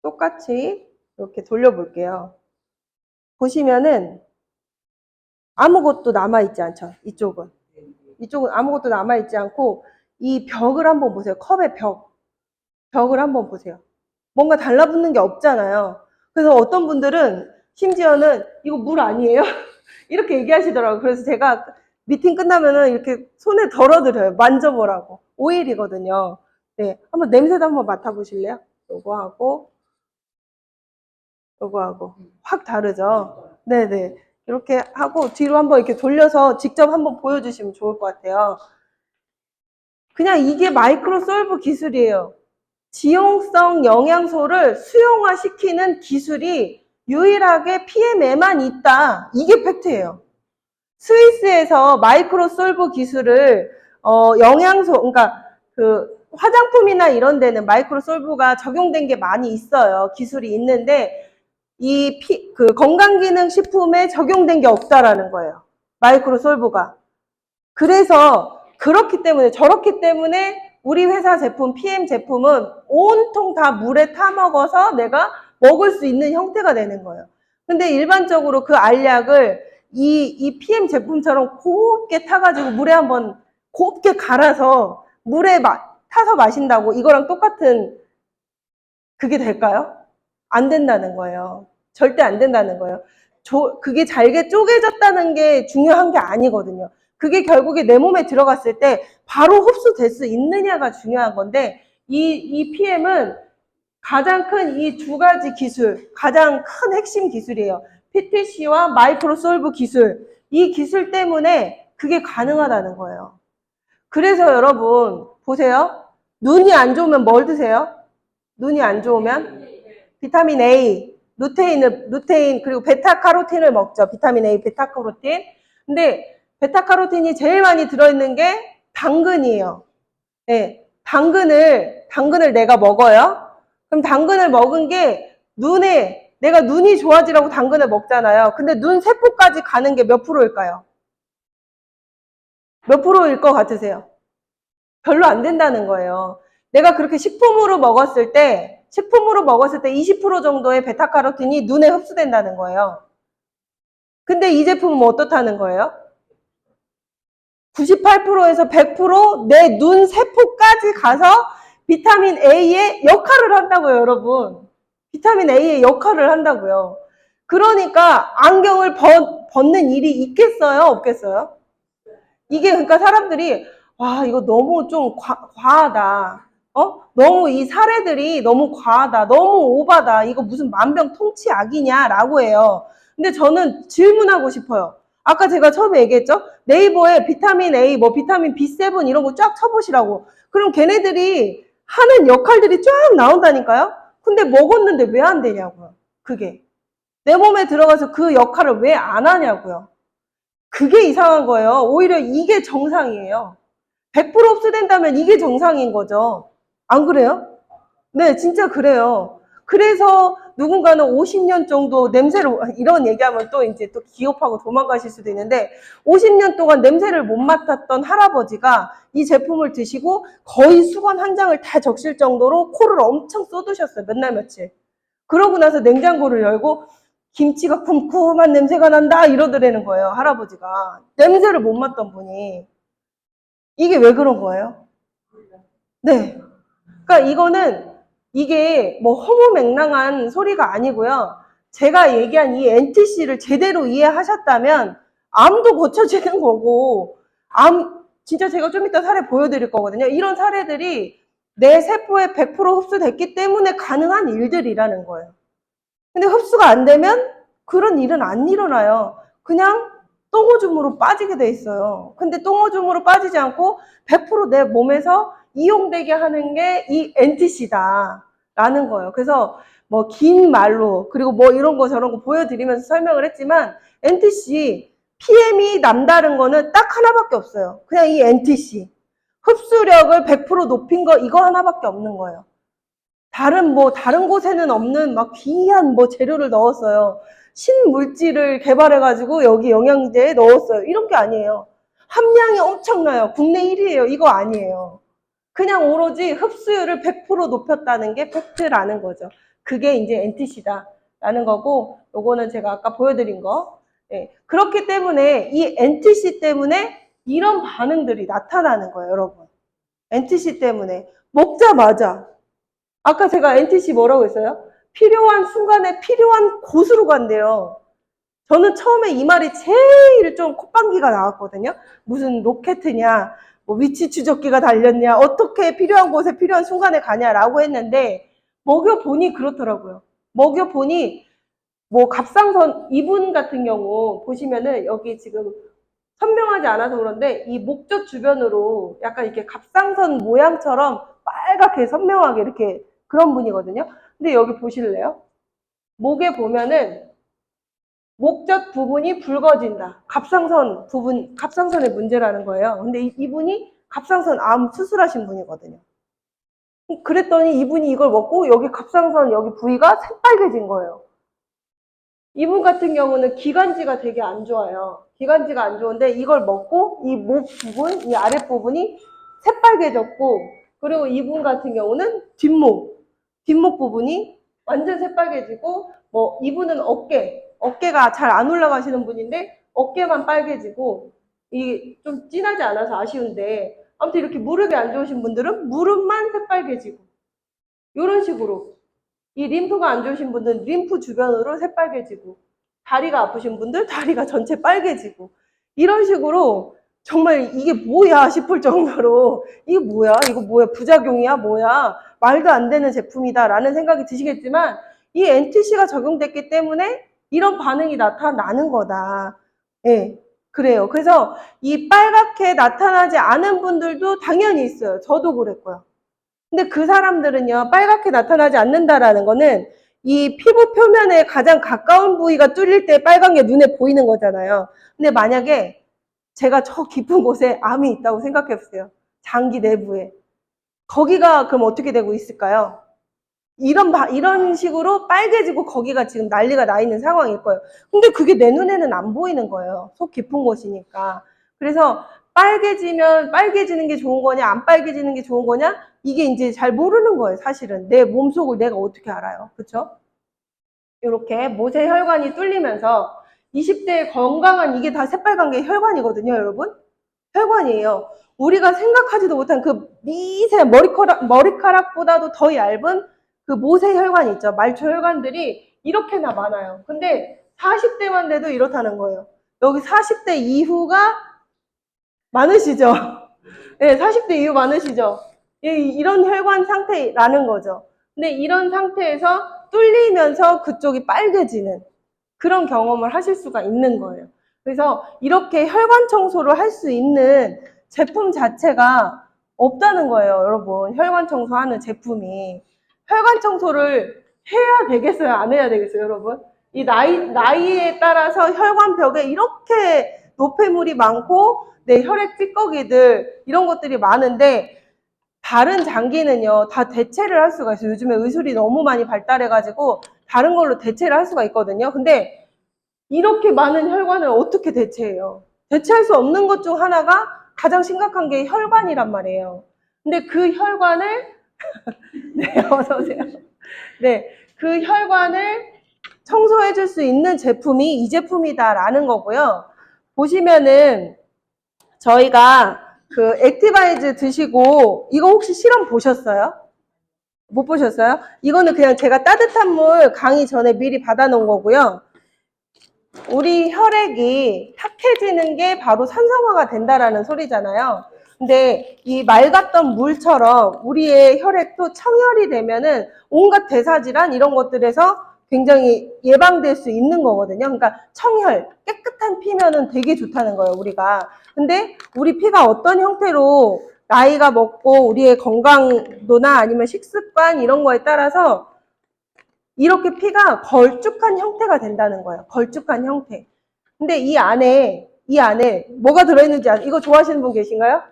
똑같이 이렇게 돌려볼게요. 보시면은 아무것도 남아있지 않죠. 이쪽은 아무것도 남아있지 않고 이 벽을 한번 보세요. 컵의 벽을 한번 보세요. 뭔가 달라붙는 게 없잖아요. 그래서 어떤 분들은 심지어는 이거 물 아니에요? 이렇게 얘기하시더라고요. 그래서 제가 미팅 끝나면은 이렇게 손에 덜어드려요. 만져보라고. 오일이거든요. 네, 한번 냄새도 한번 맡아보실래요? 요거하고 확 다르죠? 네네. 이렇게 하고 뒤로 한번 이렇게 돌려서 직접 한번 보여주시면 좋을 것 같아요. 그냥 이게 마이크로솔브 기술이에요. 지용성 영양소를 수용화시키는 기술이 유일하게 PM에만 있다. 이게 팩트예요. 스위스에서 마이크로솔브 기술을 영양소, 그러니까 그 화장품이나 이런 데는 마이크로솔브가 적용된 게 많이 있어요. 기술이 있는데 그 건강기능식품에 적용된 게 없다라는 거예요. 마이크로솔브가. 그래서 그렇기 때문에 저렇기 때문에 우리 회사 제품, PM 제품은 온통 다 물에 타먹어서 내가 먹을 수 있는 형태가 되는 거예요. 근데 일반적으로 그 알약을 이 PM 제품처럼 곱게 타가지고 물에 한번 곱게 갈아서 물에 타서 마신다고 이거랑 똑같은 그게 될까요? 안 된다는 거예요. 절대 안 된다는 거예요. 그게 잘게 쪼개졌다는 게 중요한 게 아니거든요. 그게 결국에 내 몸에 들어갔을 때 바로 흡수될 수 있느냐가 중요한 건데 이 PM은 가장 큰 이 두 가지 기술, 가장 큰 핵심 기술이에요. PTC와 마이크로솔브 기술. 이 기술 때문에 그게 가능하다는 거예요. 그래서 여러분 보세요. 눈이 안 좋으면 뭘 드세요? 눈이 안 좋으면 비타민 A, 루테인 그리고 베타카로틴을 먹죠. 비타민 A, 베타카로틴. 근데 베타카로틴이 제일 많이 들어있는 게 당근이에요. 네, 당근을 내가 먹어요. 그럼 당근을 먹은 게 내가 눈이 좋아지라고 당근을 먹잖아요. 근데 눈 세포까지 가는 게 몇 프로일까요? 몇 프로일 것 같으세요? 별로 안 된다는 거예요. 내가 그렇게 식품으로 먹었을 때 20% 정도의 베타카로틴이 눈에 흡수된다는 거예요. 근데 이 제품은 어떻다는 거예요? 98%에서 100%내 눈 세포까지 가서 비타민 A의 역할을 한다고요, 여러분. 비타민 A의 역할을 한다고요. 그러니까 안경을 벗는 일이 있겠어요, 없겠어요? 이게 그러니까 사람들이 와 이거 너무 좀 과하다. 너무 이 사례들이 너무 과하다. 너무 오바다. 이거 무슨 만병통치약이냐라고 해요. 근데 저는 질문하고 싶어요. 아까 제가 처음에 얘기했죠? 네이버에 비타민 A, 뭐 비타민 B7 이런 거 쫙 쳐보시라고. 그럼 걔네들이 하는 역할들이 쫙 나온다니까요? 근데 먹었는데 왜 안 되냐고요. 그게. 내 몸에 들어가서 그 역할을 왜 안 하냐고요. 그게 이상한 거예요. 오히려 이게 정상이에요. 100% 흡수된다면 이게 정상인 거죠. 안 그래요? 네, 진짜 그래요. 그래서 누군가는 50년 정도 냄새를, 이런 얘기하면 또 이제 또 기겁하고 도망가실 수도 있는데, 50년 동안 냄새를 못 맡았던 할아버지가 이 제품을 드시고 거의 수건 한 장을 다 적실 정도로 코를 엄청 쏟으셨어요. 몇 날 며칠. 그러고 나서 냉장고를 열고 김치가 쿰쿰한 냄새가 난다 이러더라는 거예요. 할아버지가. 냄새를 못 맡던 분이. 이게 왜 그런 거예요? 네. 그러니까 이게 뭐 허무맹랑한 소리가 아니고요. 제가 얘기한 이 NTC를 제대로 이해하셨다면 암도 고쳐지는 거고 진짜 제가 좀 이따 사례 보여드릴 거거든요. 이런 사례들이 내 세포에 100% 흡수됐기 때문에 가능한 일들이라는 거예요. 근데 흡수가 안 되면 그런 일은 안 일어나요. 그냥 똥오줌으로 빠지게 돼 있어요. 근데 똥오줌으로 빠지지 않고 100%내 몸에서 이용되게 하는 게 이 NTC다라는 거예요. 그래서 뭐 긴 말로 그리고 뭐 이런 거 저런 거 보여드리면서 설명을 했지만 NTC, PM이 남다른 거는 딱 하나밖에 없어요. 그냥 이 NTC. 흡수력을 100% 높인 거 이거 하나밖에 없는 거예요. 다른 곳에는 없는 막 귀한 뭐 재료를 넣었어요. 신물질을 개발해가지고 여기 영양제에 넣었어요. 이런 게 아니에요. 함량이 엄청나요. 국내 1위예요. 이거 아니에요. 그냥 오로지 흡수율을 100% 높였다는 게 팩트라는 거죠. 그게 이제 NTC다라는 거고, 요거는 제가 아까 보여드린 거. 네. 그렇기 때문에 이 NTC 때문에 이런 반응들이 나타나는 거예요, 여러분. NTC 때문에. 먹자마자 아까 제가 NTC 뭐라고 했어요? 필요한 순간에 필요한 곳으로 간대요. 저는 처음에 이 말이 제일 좀 콧방귀가 나왔거든요. 무슨 로켓이냐, 뭐 위치 추적기가 달렸냐, 어떻게 필요한 곳에 필요한 순간에 가냐라고 했는데 먹여보니 그렇더라고요. 먹여보니 뭐 갑상선 이분 같은 경우 보시면은 여기 지금 선명하지 않아서 그런데 이 목젖 주변으로 약간 이렇게 갑상선 모양처럼 빨갛게 선명하게 이렇게 그런 분이거든요. 근데 여기 보실래요? 목에 보면은 목젖 부분이 붉어진다. 갑상선의 문제라는 거예요. 근데 이분이 갑상선 암 수술하신 분이거든요. 그랬더니 이분이 이걸 먹고 여기 갑상선 여기 부위가 새빨개진 거예요. 이분 같은 경우는 기관지가 되게 안 좋아요. 기관지가 안 좋은데 이걸 먹고 이 목 부분, 이 아랫부분이 새빨개졌고, 그리고 이분 같은 경우는 뒷목 부분이 완전 새빨개지고, 뭐 이분은 어깨가 잘 안 올라가시는 분인데 어깨만 빨개지고, 이게 좀 진하지 않아서 아쉬운데, 아무튼 이렇게 무릎이 안 좋으신 분들은 무릎만 새빨개지고, 이런 식으로. 이 림프가 안 좋으신 분들은 림프 주변으로 새빨개지고, 다리가 아프신 분들 다리가 전체 빨개지고, 이런 식으로 정말 이게 뭐야 싶을 정도로 이게 뭐야? 이거 뭐야? 부작용이야? 뭐야? 말도 안 되는 제품이다 라는 생각이 드시겠지만, 이 NTC가 적용됐기 때문에 이런 반응이 나타나는 거다. 예, 그래요. 그래서 이 빨갛게 나타나지 않은 분들도 당연히 있어요. 저도 그랬고요. 근데 그 사람들은요, 빨갛게 나타나지 않는다라는 거는 이 피부 표면에 가장 가까운 부위가 뚫릴 때 빨간 게 눈에 보이는 거잖아요. 근데 만약에 제가 저 깊은 곳에 암이 있다고 생각해 보세요. 장기 내부에. 거기가 그럼 어떻게 되고 있을까요? 이런 식으로 빨개지고 거기가 지금 난리가 나 있는 상황일 거예요. 근데 그게 내 눈에는 안 보이는 거예요. 속 깊은 곳이니까. 그래서 빨개지면 빨개지는 게 좋은 거냐, 안 빨개지는 게 좋은 거냐? 이게 이제 잘 모르는 거예요, 사실은. 내 몸속을 내가 어떻게 알아요. 그쵸? 이렇게 모세 혈관이 뚫리면서 20대의 건강한 이게 다 새빨간 게 혈관이거든요, 여러분. 혈관이에요. 우리가 생각하지도 못한 그 미세한 머리카락보다도 더 얇은 그 모세 혈관 있죠. 말초 혈관들이 이렇게나 많아요. 근데 40대만 돼도 이렇다는 거예요. 여기 40대 이후가 많으시죠? 네, 40대 이후 많으시죠? 이런 혈관 상태라는 거죠. 근데 이런 상태에서 뚫리면서 그쪽이 빨개지는 그런 경험을 하실 수가 있는 거예요. 그래서 이렇게 혈관 청소를 할 수 있는 제품 자체가 없다는 거예요, 여러분. 혈관 청소하는 제품이. 혈관 청소를 해야 되겠어요? 안 해야 되겠어요, 여러분? 이 나이에 따라서 혈관벽에 이렇게 노폐물이 많고, 네, 혈액 찌꺼기들, 이런 것들이 많은데, 다른 장기는요, 다 대체를 할 수가 있어요. 요즘에 의술이 너무 많이 발달해가지고, 다른 걸로 대체를 할 수가 있거든요. 근데, 이렇게 많은 혈관을 어떻게 대체해요? 대체할 수 없는 것 중 하나가 가장 심각한 게 혈관이란 말이에요. 근데 그 혈관을, 네, 어서오세요. 네, 그 혈관을 청소해 줄 수 있는 제품이 이 제품이다라는 거고요. 보시면은 저희가 그 액티바이즈 드시고 이거 혹시 실험 보셨어요? 못 보셨어요? 이거는 그냥 제가 따뜻한 물 강의 전에 미리 받아 놓은 거고요. 우리 혈액이 탁해지는 게 바로 산성화가 된다라는 소리잖아요. 근데 이 맑았던 물처럼 우리의 혈액도 청혈이 되면은 온갖 대사질환 이런 것들에서 굉장히 예방될 수 있는 거거든요. 그러니까 청혈, 깨끗한 피면은 되게 좋다는 거예요, 우리가. 근데 우리 피가 어떤 형태로 나이가 먹고 우리의 건강도나 아니면 식습관 이런 거에 따라서 이렇게 피가 걸쭉한 형태가 된다는 거예요. 걸쭉한 형태. 근데 이 안에 뭐가 들어있는지 이거 좋아하시는 분 계신가요?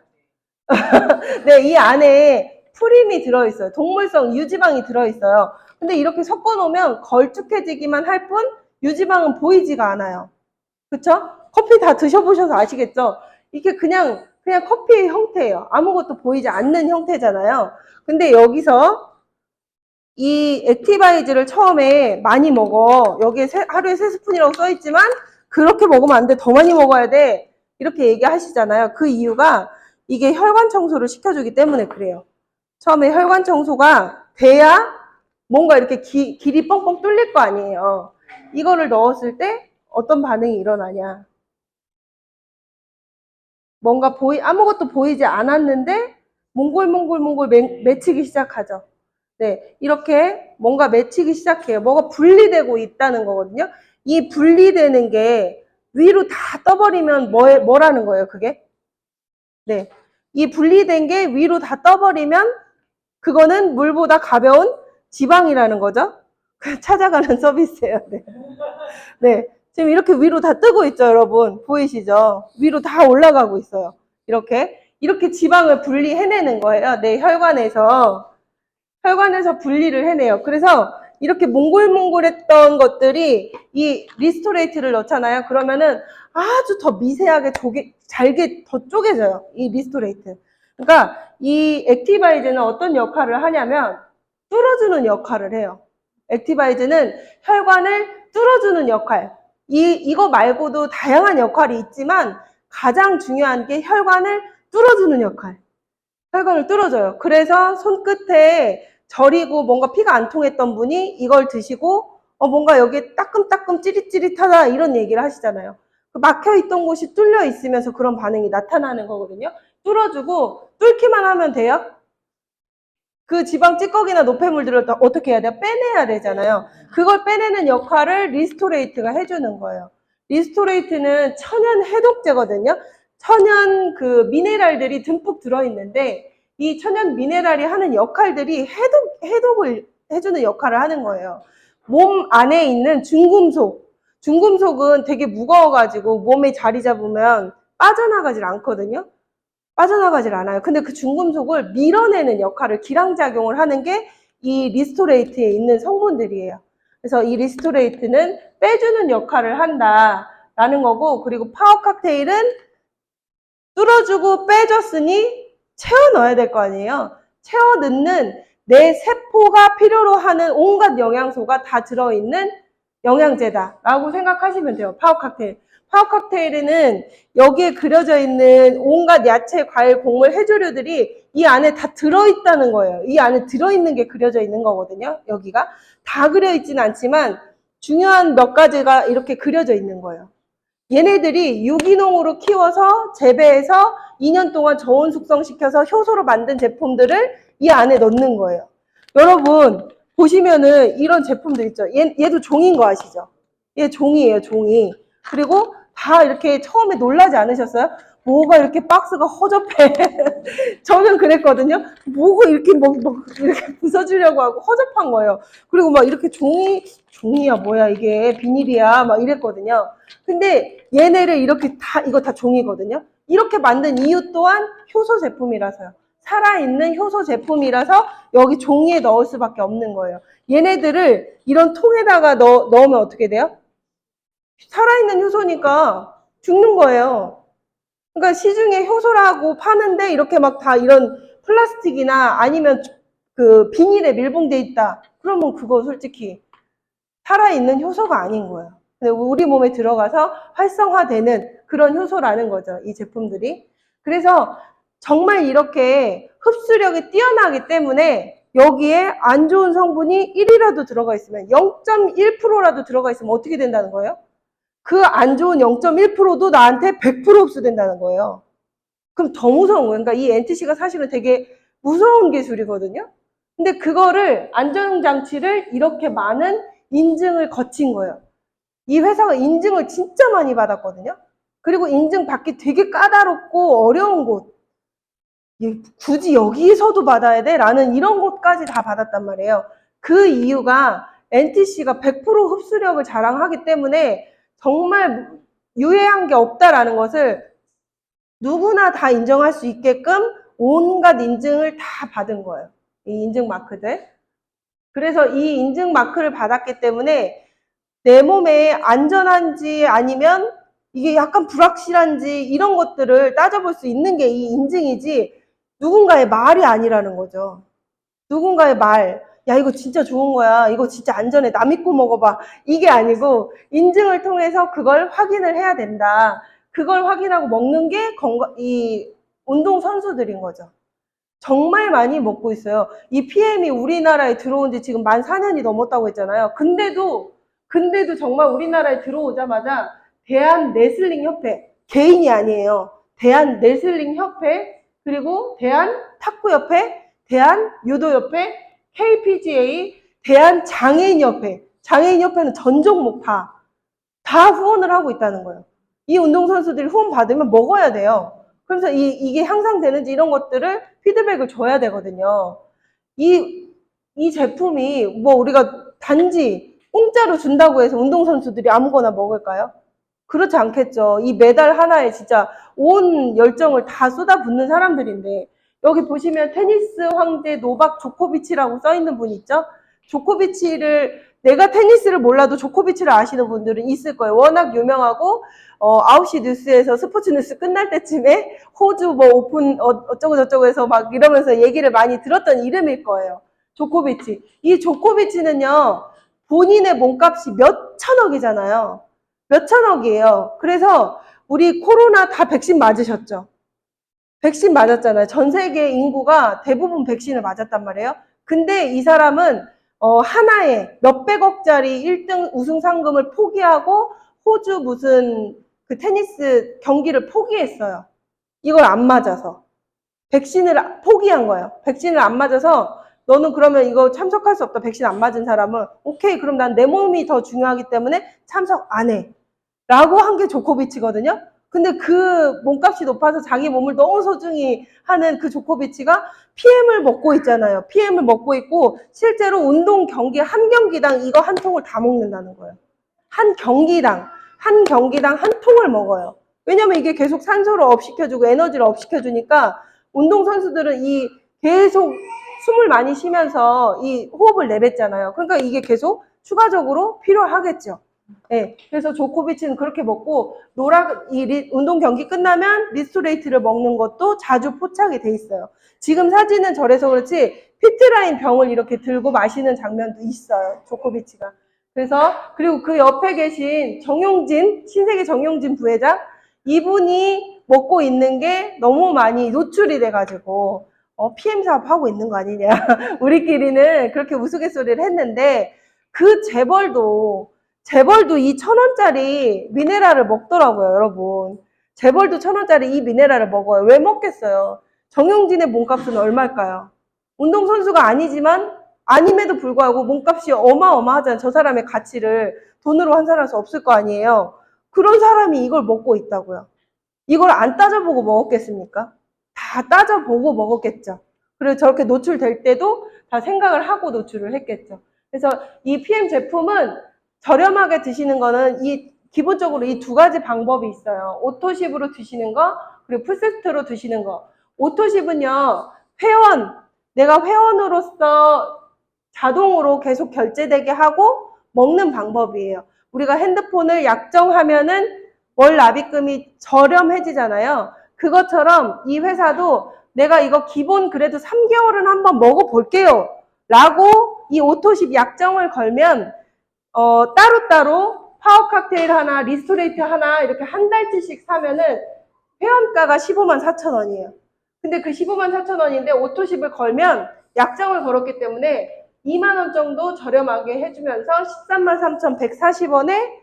네, 이 안에 프림이 들어있어요. 동물성 유지방이 들어있어요. 근데 이렇게 섞어놓으면 걸쭉해지기만 할 뿐 유지방은 보이지가 않아요. 그쵸? 커피 다 드셔보셔서 아시겠죠? 이게 그냥 커피의 형태예요. 아무것도 보이지 않는 형태잖아요. 근데 여기서 이 액티바이즈를 처음에 많이 먹어. 여기에 하루에 3스푼이라고 써있지만 그렇게 먹으면 안 돼. 더 많이 먹어야 돼. 이렇게 얘기하시잖아요. 그 이유가 이게 혈관 청소를 시켜주기 때문에 그래요. 처음에 혈관 청소가 돼야 뭔가 이렇게 길이 뻥뻥 뚫릴 거 아니에요. 이거를 넣었을 때 어떤 반응이 일어나냐. 뭔가 아무것도 보이지 않았는데 몽골 맺히기 시작하죠. 네, 이렇게 뭔가 맺히기 시작해요. 뭐가 분리되고 있다는 거거든요. 이 분리되는 게 위로 다 떠버리면 뭐라는 거예요, 그게? 네, 이 분리된 게 위로 다 떠버리면 그거는 물보다 가벼운 지방이라는 거죠. 찾아가는 서비스예요. 네. 네, 지금 이렇게 위로 다 뜨고 있죠, 여러분. 보이시죠? 위로 다 올라가고 있어요. 이렇게 지방을 분리해내는 거예요. 내 혈관에서 분리를 해내요. 그래서 이렇게 몽글몽글했던 것들이 이 리스토레이트를 넣잖아요. 그러면은 아주 더 미세하게 잘게 더 쪼개져요. 이 리스토레이트. 그러니까 이 액티바이즈는 어떤 역할을 하냐면 뚫어주는 역할을 해요. 액티바이즈는 혈관을 뚫어주는 역할. 이거 말고도 다양한 역할이 있지만 가장 중요한 게 혈관을 뚫어주는 역할. 혈관을 뚫어줘요. 그래서 손끝에 저리고 뭔가 피가 안 통했던 분이 이걸 드시고 뭔가 여기 따끔따끔 찌릿찌릿하다 이런 얘기를 하시잖아요. 막혀있던 곳이 뚫려 있으면서 그런 반응이 나타나는 거거든요. 뚫어주고 뚫기만 하면 돼요? 그 지방 찌꺼기나 노폐물들을 어떻게 해야 돼요? 빼내야 되잖아요. 그걸 빼내는 역할을 리스토레이트가 해주는 거예요. 리스토레이트는 천연 해독제거든요. 천연 그 미네랄들이 듬뿍 들어있는데 이 천연 미네랄이 하는 역할들이 해독을 해주는 역할을 하는 거예요. 몸 안에 있는 중금속은 되게 무거워가지고 몸에 자리 잡으면 빠져나가질 않거든요. 빠져나가질 않아요. 근데 그 중금속을 밀어내는 역할을 기량작용을 하는 게 이 리스토레이트에 있는 성분들이에요. 그래서 이 리스토레이트는 빼주는 역할을 한다라는 거고, 그리고 파워 칵테일은 뚫어주고 빼줬으니 채워 넣어야 될 거 아니에요. 채워 넣는 내 세포가 필요로 하는 온갖 영양소가 다 들어있는 영양제다라고 생각하시면 돼요. 파워 칵테일. 파워 칵테일에는 여기에 그려져 있는 온갖 야채, 과일, 곡물, 해조류들이 이 안에 다 들어있다는 거예요. 이 안에 들어있는 게 그려져 있는 거거든요. 여기가 다 그려있진 않지만 중요한 몇 가지가 이렇게 그려져 있는 거예요. 얘네들이 유기농으로 키워서 재배해서 2년 동안 저온 숙성시켜서 효소로 만든 제품들을 이 안에 넣는 거예요. 여러분 보시면은 이런 제품들 있죠. 얘도 종인 거 아시죠? 얘 종이에요, 종이. 그리고 다 이렇게 처음에 놀라지 않으셨어요? 뭐가 이렇게 박스가 허접해. 저는 그랬거든요. 뭐가 이렇게 막 이렇게 부숴주려고 하고 허접한 거예요. 그리고 막 이렇게 종이야 뭐야 이게 비닐이야 막 이랬거든요. 근데 얘네를 이렇게 이거 다 종이거든요. 이렇게 만든 이유 또한 효소 제품이라서요. 살아있는 효소 제품이라서 여기 종이에 넣을 수밖에 없는 거예요. 얘네들을 이런 통에다가 넣으면 어떻게 돼요? 살아있는 효소니까 죽는 거예요. 그러니까 시중에 효소라고 파는데 이렇게 막 다 이런 플라스틱이나 아니면 그 비닐에 밀봉돼 있다. 그러면 그거 솔직히 살아있는 효소가 아닌 거예요. 근데 우리 몸에 들어가서 활성화되는 그런 효소라는 거죠. 이 제품들이. 그래서 정말 이렇게 흡수력이 뛰어나기 때문에 여기에 안 좋은 성분이 1이라도 들어가 있으면 0.1%라도 들어가 있으면 어떻게 된다는 거예요? 그 안 좋은 0.1%도 나한테 100% 흡수된다는 거예요. 그럼 더 무서운 거예요. 그러니까 이 NTC가 사실은 되게 무서운 기술이거든요. 근데 그거를 안전장치를 이렇게 많은 인증을 거친 거예요. 이 회사가 인증을 진짜 많이 받았거든요. 그리고 인증 받기 되게 까다롭고 어려운 곳. 굳이 여기서도 받아야 돼? 라는 이런 곳까지 다 받았단 말이에요. 그 이유가 NTC가 100% 흡수력을 자랑하기 때문에 정말 유해한 게 없다라는 것을 누구나 다 인정할 수 있게끔 온갖 인증을 다 받은 거예요. 이 인증 마크들. 그래서 이 인증 마크를 받았기 때문에 내 몸에 안전한지 아니면 이게 약간 불확실한지 이런 것들을 따져볼 수 있는 게 이 인증이지 누군가의 말이 아니라는 거죠. 누군가의 말, 야 이거 진짜 좋은 거야, 이거 진짜 안전해, 나 믿고 먹어봐, 이게 아니고 인증을 통해서 그걸 확인을 해야 된다. 그걸 확인하고 먹는 게 이 운동 선수들인 거죠. 정말 많이 먹고 있어요. 이 PM이 우리나라에 들어온 지 지금 만 4년이 넘었다고 했잖아요. 근데도 정말 우리나라에 들어오자마자 대한레슬링협회, 개인이 아니에요. 대한레슬링협회, 그리고 대한탁구협회, 대한유도협회, KPGA, 대한장애인협회. 장애인협회는 전 종목 다 후원을 하고 있다는 거예요. 이 운동선수들이 후원 받으면 먹어야 돼요. 그래서 이게 향상되는지 이런 것들을 피드백을 줘야 되거든요. 이 제품이 뭐 우리가 단지 공짜로 준다고 해서 운동선수들이 아무거나 먹을까요? 그렇지 않겠죠. 이 메달 하나에 진짜 온 열정을 다 쏟아붓는 사람들인데 여기 보시면 테니스 황제 노박 조코비치라고 써있는 분 있죠? 조코비치를, 내가 테니스를 몰라도 조코비치를 아시는 분들은 있을 거예요. 워낙 유명하고 9시 뉴스에서 스포츠 뉴스 끝날 때쯤에 호주 뭐 오픈 어쩌고 저쩌고 해서 막 이러면서 얘기를 많이 들었던 이름일 거예요. 조코비치. 이 조코비치는요, 본인의 몸값이 몇 천억이잖아요. 몇 천억이에요. 그래서 우리 코로나 다 백신 맞으셨죠? 백신 맞았잖아요. 전 세계 인구가 대부분 백신을 맞았단 말이에요. 근데 이 사람은 하나에 몇백억짜리 1등 우승 상금을 포기하고 호주 무슨 그 테니스 경기를 포기했어요. 이걸 안 맞아서. 백신을 포기한 거예요. 백신을 안 맞아서 너는 그러면 이거 참석할 수 없다. 백신 안 맞은 사람은 오케이, 그럼 난 내 몸이 더 중요하기 때문에 참석 안 해. 라고 한 게 조코비치거든요. 근데 그 몸값이 높아서 자기 몸을 너무 소중히 하는 그 조코비치가 PM을 먹고 있잖아요. PM을 먹고 있고 실제로 운동 경기 한 경기당 이거 한 통을 다 먹는다는 거예요. 한 경기당 한 통을 먹어요. 왜냐면 이게 계속 산소를 업시켜주고 에너지를 업시켜주니까 운동선수들은 이 계속 숨을 많이 쉬면서 이 호흡을 내뱉잖아요. 그러니까 이게 계속 추가적으로 필요하겠죠. 네, 그래서 조코비치는 그렇게 먹고 운동 경기 끝나면 리스토레이트를 먹는 것도 자주 포착이 돼 있어요. 지금 사진은 저래서 그렇지 피트라인 병을 이렇게 들고 마시는 장면도 있어요. 조코비치가. 그래서 그리고 그 옆에 계신 신세계 정용진 부회장, 이분이 먹고 있는 게 너무 많이 노출이 돼가지고 PM 사업하고 있는 거 아니냐. 우리끼리는 그렇게 우스갯소리를 했는데 그 재벌도 이 1,000원짜리 미네랄을 먹더라고요, 여러분. 재벌도 1,000원짜리 이 미네랄을 먹어요. 왜 먹겠어요? 정용진의 몸값은 얼마일까요? 운동선수가 아님에도 불구하고 몸값이 어마어마하잖아요. 저 사람의 가치를 돈으로 환산할 수 없을 거 아니에요. 그런 사람이 이걸 먹고 있다고요. 이걸 안 따져보고 먹었겠습니까? 다 따져보고 먹었겠죠. 그리고 저렇게 노출될 때도 다 생각을 하고 노출을 했겠죠. 그래서 이 PM 제품은 저렴하게 드시는 거는 기본적으로 이 두 가지 방법이 있어요. 오토십으로 드시는 거, 그리고 풀세트로 드시는 거. 오토십은요, 내가 회원으로서 자동으로 계속 결제되게 하고 먹는 방법이에요. 우리가 핸드폰을 약정하면은 월 납입금이 저렴해지잖아요. 그것처럼 이 회사도 내가 이거 기본 그래도 3개월은 한번 먹어볼게요. 라고 이 오토십 약정을 걸면 따로따로 파워 칵테일 하나, 리스토레이트 하나 이렇게 한 달치씩 사면은 회원가가 15만 4천 원이에요. 근데 그 15만 4천 원인데 오토십을 걸면 약정을 걸었기 때문에 2만 원 정도 저렴하게 해주면서 13만 3,140원에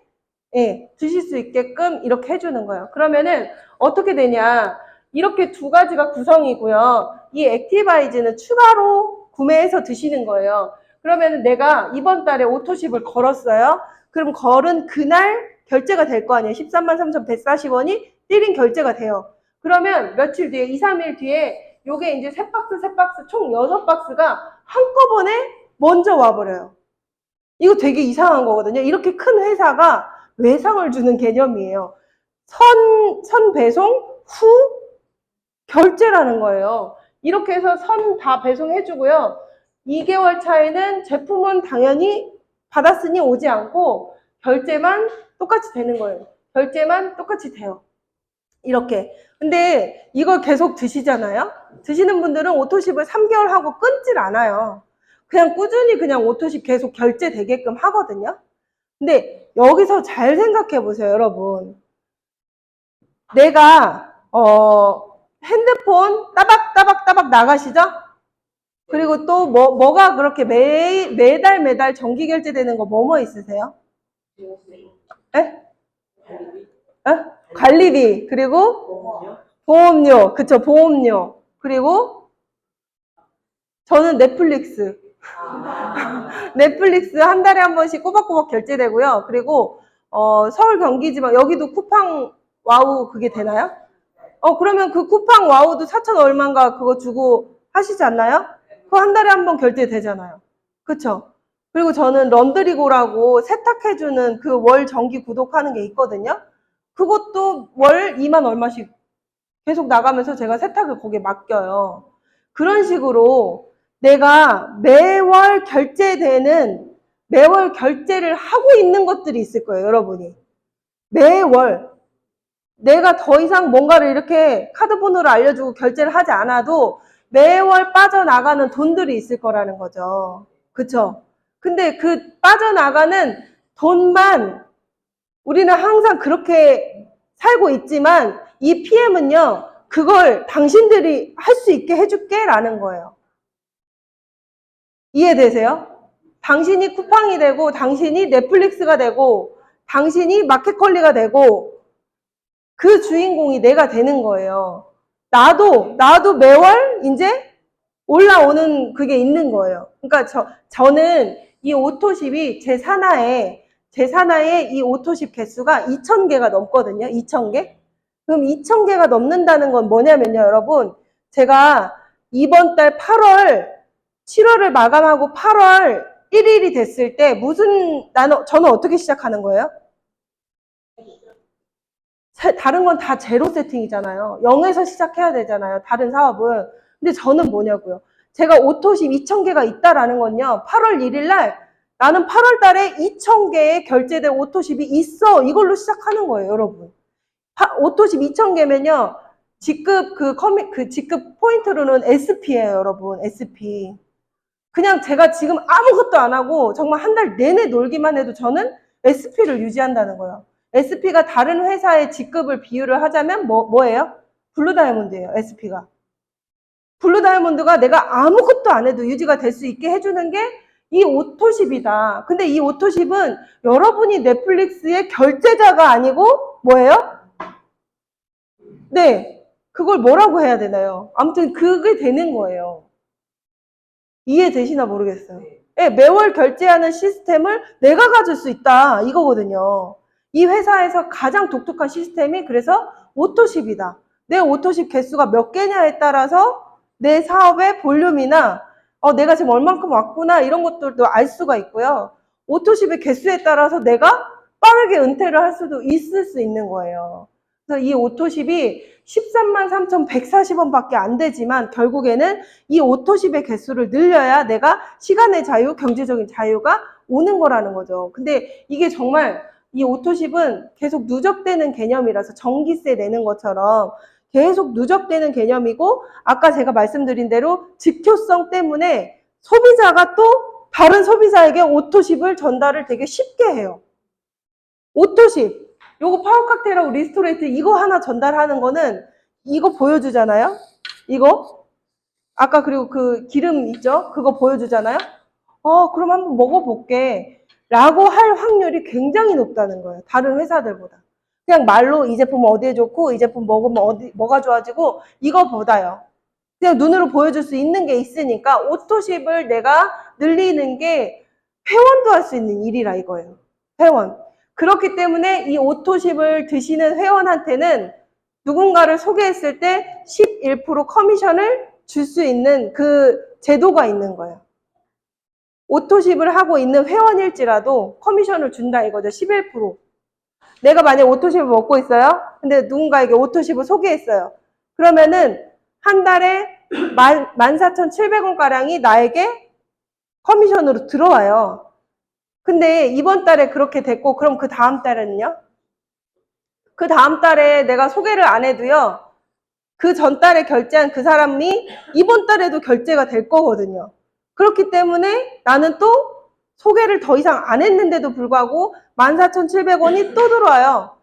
드실 수 있게끔 이렇게 해주는 거예요. 그러면은 어떻게 되냐? 이렇게 두 가지가 구성이고요. 이 액티바이즈는 추가로 구매해서 드시는 거예요. 그러면 내가 이번 달에 오토십을 걸었어요. 그럼 걸은 그날 결제가 될 거 아니에요. 13만 3,140원이 띠링 결제가 돼요. 그러면 며칠 뒤에, 2, 3일 뒤에 요게 이제 3박스 총 6박스가 한꺼번에 먼저 와버려요. 이거 되게 이상한 거거든요. 이렇게 큰 회사가 외상을 주는 개념이에요. 선 배송 후 결제라는 거예요. 이렇게 해서 선 다 배송해주고요. 2개월 차에는 제품은 당연히 받았으니 오지 않고 결제만 똑같이 되는 거예요. 결제만 똑같이 돼요. 이렇게. 근데 이걸 계속 드시잖아요. 드시는 분들은 오토십을 3개월 하고 끊질 않아요. 그냥 꾸준히 그냥 오토십 계속 결제되게끔 하거든요. 근데 여기서 잘 생각해 보세요, 여러분. 내가 핸드폰 따박따박 나가시죠? 그리고 또 뭐가 그렇게 매달 정기 결제되는 거 뭐뭐 있으세요? 에? 관리비, 그리고 보험료, 그쵸, 보험료. 그리고 저는 넷플릭스. 넷플릭스 한 달에 한 번씩 꼬박꼬박 결제되고요. 그리고 서울 경기지방 여기도 쿠팡 와우 그게 되나요? 그러면 그 쿠팡 와우도 4천 얼마인가 그거 주고 하시지 않나요? 그거 한 달에 한 번 결제되잖아요. 그쵸? 그리고 저는 런드리고라고 세탁해주는 그 월 정기 구독하는 게 있거든요. 그것도 월 2만 얼마씩 계속 나가면서 제가 세탁을 거기에 맡겨요. 그런 식으로 내가 매월 결제를 하고 있는 것들이 있을 거예요, 여러분이. 매월. 내가 더 이상 뭔가를 이렇게 카드번호를 알려주고 결제를 하지 않아도 매월 빠져나가는 돈들이 있을 거라는 거죠. 그쵸? 근데 그 빠져나가는 돈만 우리는 항상 그렇게 살고 있지만 이 PM은요, 그걸 당신들이 할 수 있게 해줄게 라는 거예요. 이해되세요? 당신이 쿠팡이 되고, 당신이 넷플릭스가 되고, 당신이 마켓컬리가 되고, 그 주인공이 내가 되는 거예요. 나도 매월 이제 올라오는 그게 있는 거예요. 그러니까 저는 이 오토십이 제 산하에 이 오토십 개수가 2,000개가 넘거든요. 2,000개? 그럼 2,000개가 넘는다는 건 뭐냐면요, 여러분. 제가 이번 달 7월을 마감하고 8월 1일이 됐을 때 저는 어떻게 시작하는 거예요? 다른 건 다 제로 세팅이잖아요. 0에서 시작해야 되잖아요. 다른 사업은. 근데 저는 뭐냐고요. 제가 오토십 2,000개가 있다라는 건요. 8월 1일 날 나는 8월 달에 2,000개의 결제된 오토십이 있어. 이걸로 시작하는 거예요, 여러분. 오토십 2,000개면요. 직급 직급 포인트로는 SP예요, 여러분. SP. 그냥 제가 지금 아무것도 안 하고 정말 한 달 내내 놀기만 해도 저는 SP를 유지한다는 거예요. SP가 다른 회사의 직급을 비유를 하자면 뭐예요? 블루 다이아몬드예요, SP가. 블루 다이아몬드가 내가 아무것도 안 해도 유지가 될 수 있게 해주는 게 이 오토십이다. 근데 이 오토십은 여러분이 넷플릭스의 결제자가 아니고 뭐예요? 네, 그걸 뭐라고 해야 되나요? 아무튼 그게 되는 거예요. 이해되시나 모르겠어요. 네, 매월 결제하는 시스템을 내가 가질 수 있다. 이거거든요. 이 회사에서 가장 독특한 시스템이 그래서 오토십이다. 내 오토십 개수가 몇 개냐에 따라서 내 사업의 볼륨이나 내가 지금 얼만큼 왔구나 이런 것들도 알 수가 있고요. 오토십의 개수에 따라서 내가 빠르게 은퇴를 할 수도 있을 수 있는 거예요. 그래서 이 오토십이 13만 3,140원밖에 안 되지만 결국에는 이 오토십의 개수를 늘려야 내가 시간의 자유, 경제적인 자유가 오는 거라는 거죠. 근데 이게 정말 이 오토십은 계속 누적되는 개념이라서 전기세 내는 것처럼 계속 누적되는 개념이고 아까 제가 말씀드린 대로 직효성 때문에 소비자가 또 다른 소비자에게 오토십을 전달을 되게 쉽게 해요. 오토십. 요거 파워 칵테일하고 리스토레이트 이거 하나 전달하는 거는 이거 보여주잖아요. 이거 아까 그리고 그 기름 있죠. 그거 보여주잖아요. 그럼 한번 먹어볼게 라고 할 확률이 굉장히 높다는 거예요. 다른 회사들보다. 그냥 말로 이 제품 어디에 좋고 이 제품 먹으면 뭐가 좋아지고 이거보다요. 그냥 눈으로 보여줄 수 있는 게 있으니까 오토십을 내가 늘리는 게 회원도 할 수 있는 일이라 이거예요. 회원. 그렇기 때문에 이 오토십을 드시는 회원한테는 누군가를 소개했을 때 11% 커미션을 줄 수 있는 그 제도가 있는 거예요. 오토십을 하고 있는 회원일지라도 커미션을 준다 이거죠. 11%. 내가 만약 오토십을 먹고 있어요. 근데 누군가에게 오토십을 소개했어요. 그러면은 한 달에 14,700원가량이 나에게 커미션으로 들어와요. 근데 이번 달에 그렇게 됐고 그럼 그 다음 달에는요? 그 다음 달에 내가 소개를 안 해도요. 그 전 달에 결제한 그 사람이 이번 달에도 결제가 될 거거든요. 그렇기 때문에 나는 또 소개를 더 이상 안 했는데도 불구하고 14,700원이 또 들어와요.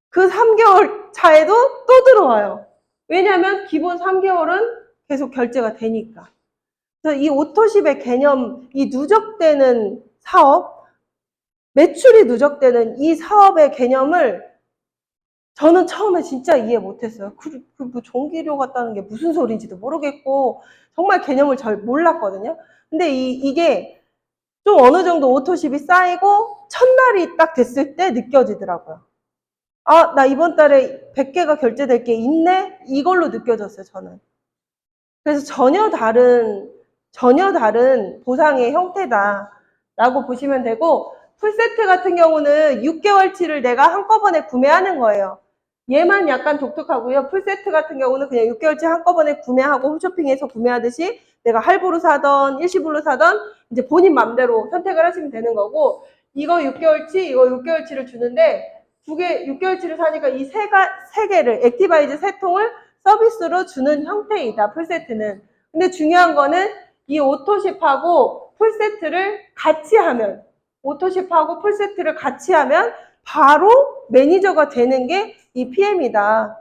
그 3개월 차에도 또 들어와요. 왜냐하면 기본 3개월은 계속 결제가 되니까. 그래서 이 오토십의 개념, 이 누적되는 사업, 매출이 누적되는 이 사업의 개념을 저는 처음에 진짜 이해 못했어요. 뭐 전기료 같다는 게 무슨 소리인지도 모르겠고 정말 개념을 잘 몰랐거든요. 근데 이게 좀 어느 정도 오토십이 쌓이고 첫날이 딱 됐을 때 느껴지더라고요. 나 이번 달에 100개가 결제될 게 있네? 이걸로 느껴졌어요, 저는. 그래서 전혀 다른 보상의 형태다라고 보시면 되고 풀세트 같은 경우는 6개월치를 내가 한꺼번에 구매하는 거예요. 얘만 약간 독특하고요. 풀세트 같은 경우는 그냥 6개월치 한꺼번에 구매하고 홈쇼핑에서 구매하듯이 내가 할부로 사던 일시불로 사던 이제 본인 맘대로 선택을 하시면 되는 거고, 이거 6개월치, 이거 6개월치를 주는데 6개월치를 사니까 이 세 개를, 액티바이즈 3통을 서비스로 주는 형태이다, 풀세트는. 근데 중요한 거는 이 오토십하고 풀세트를 같이 하면, 오토십하고 풀세트를 같이 하면 바로 매니저가 되는 게 이 PM이다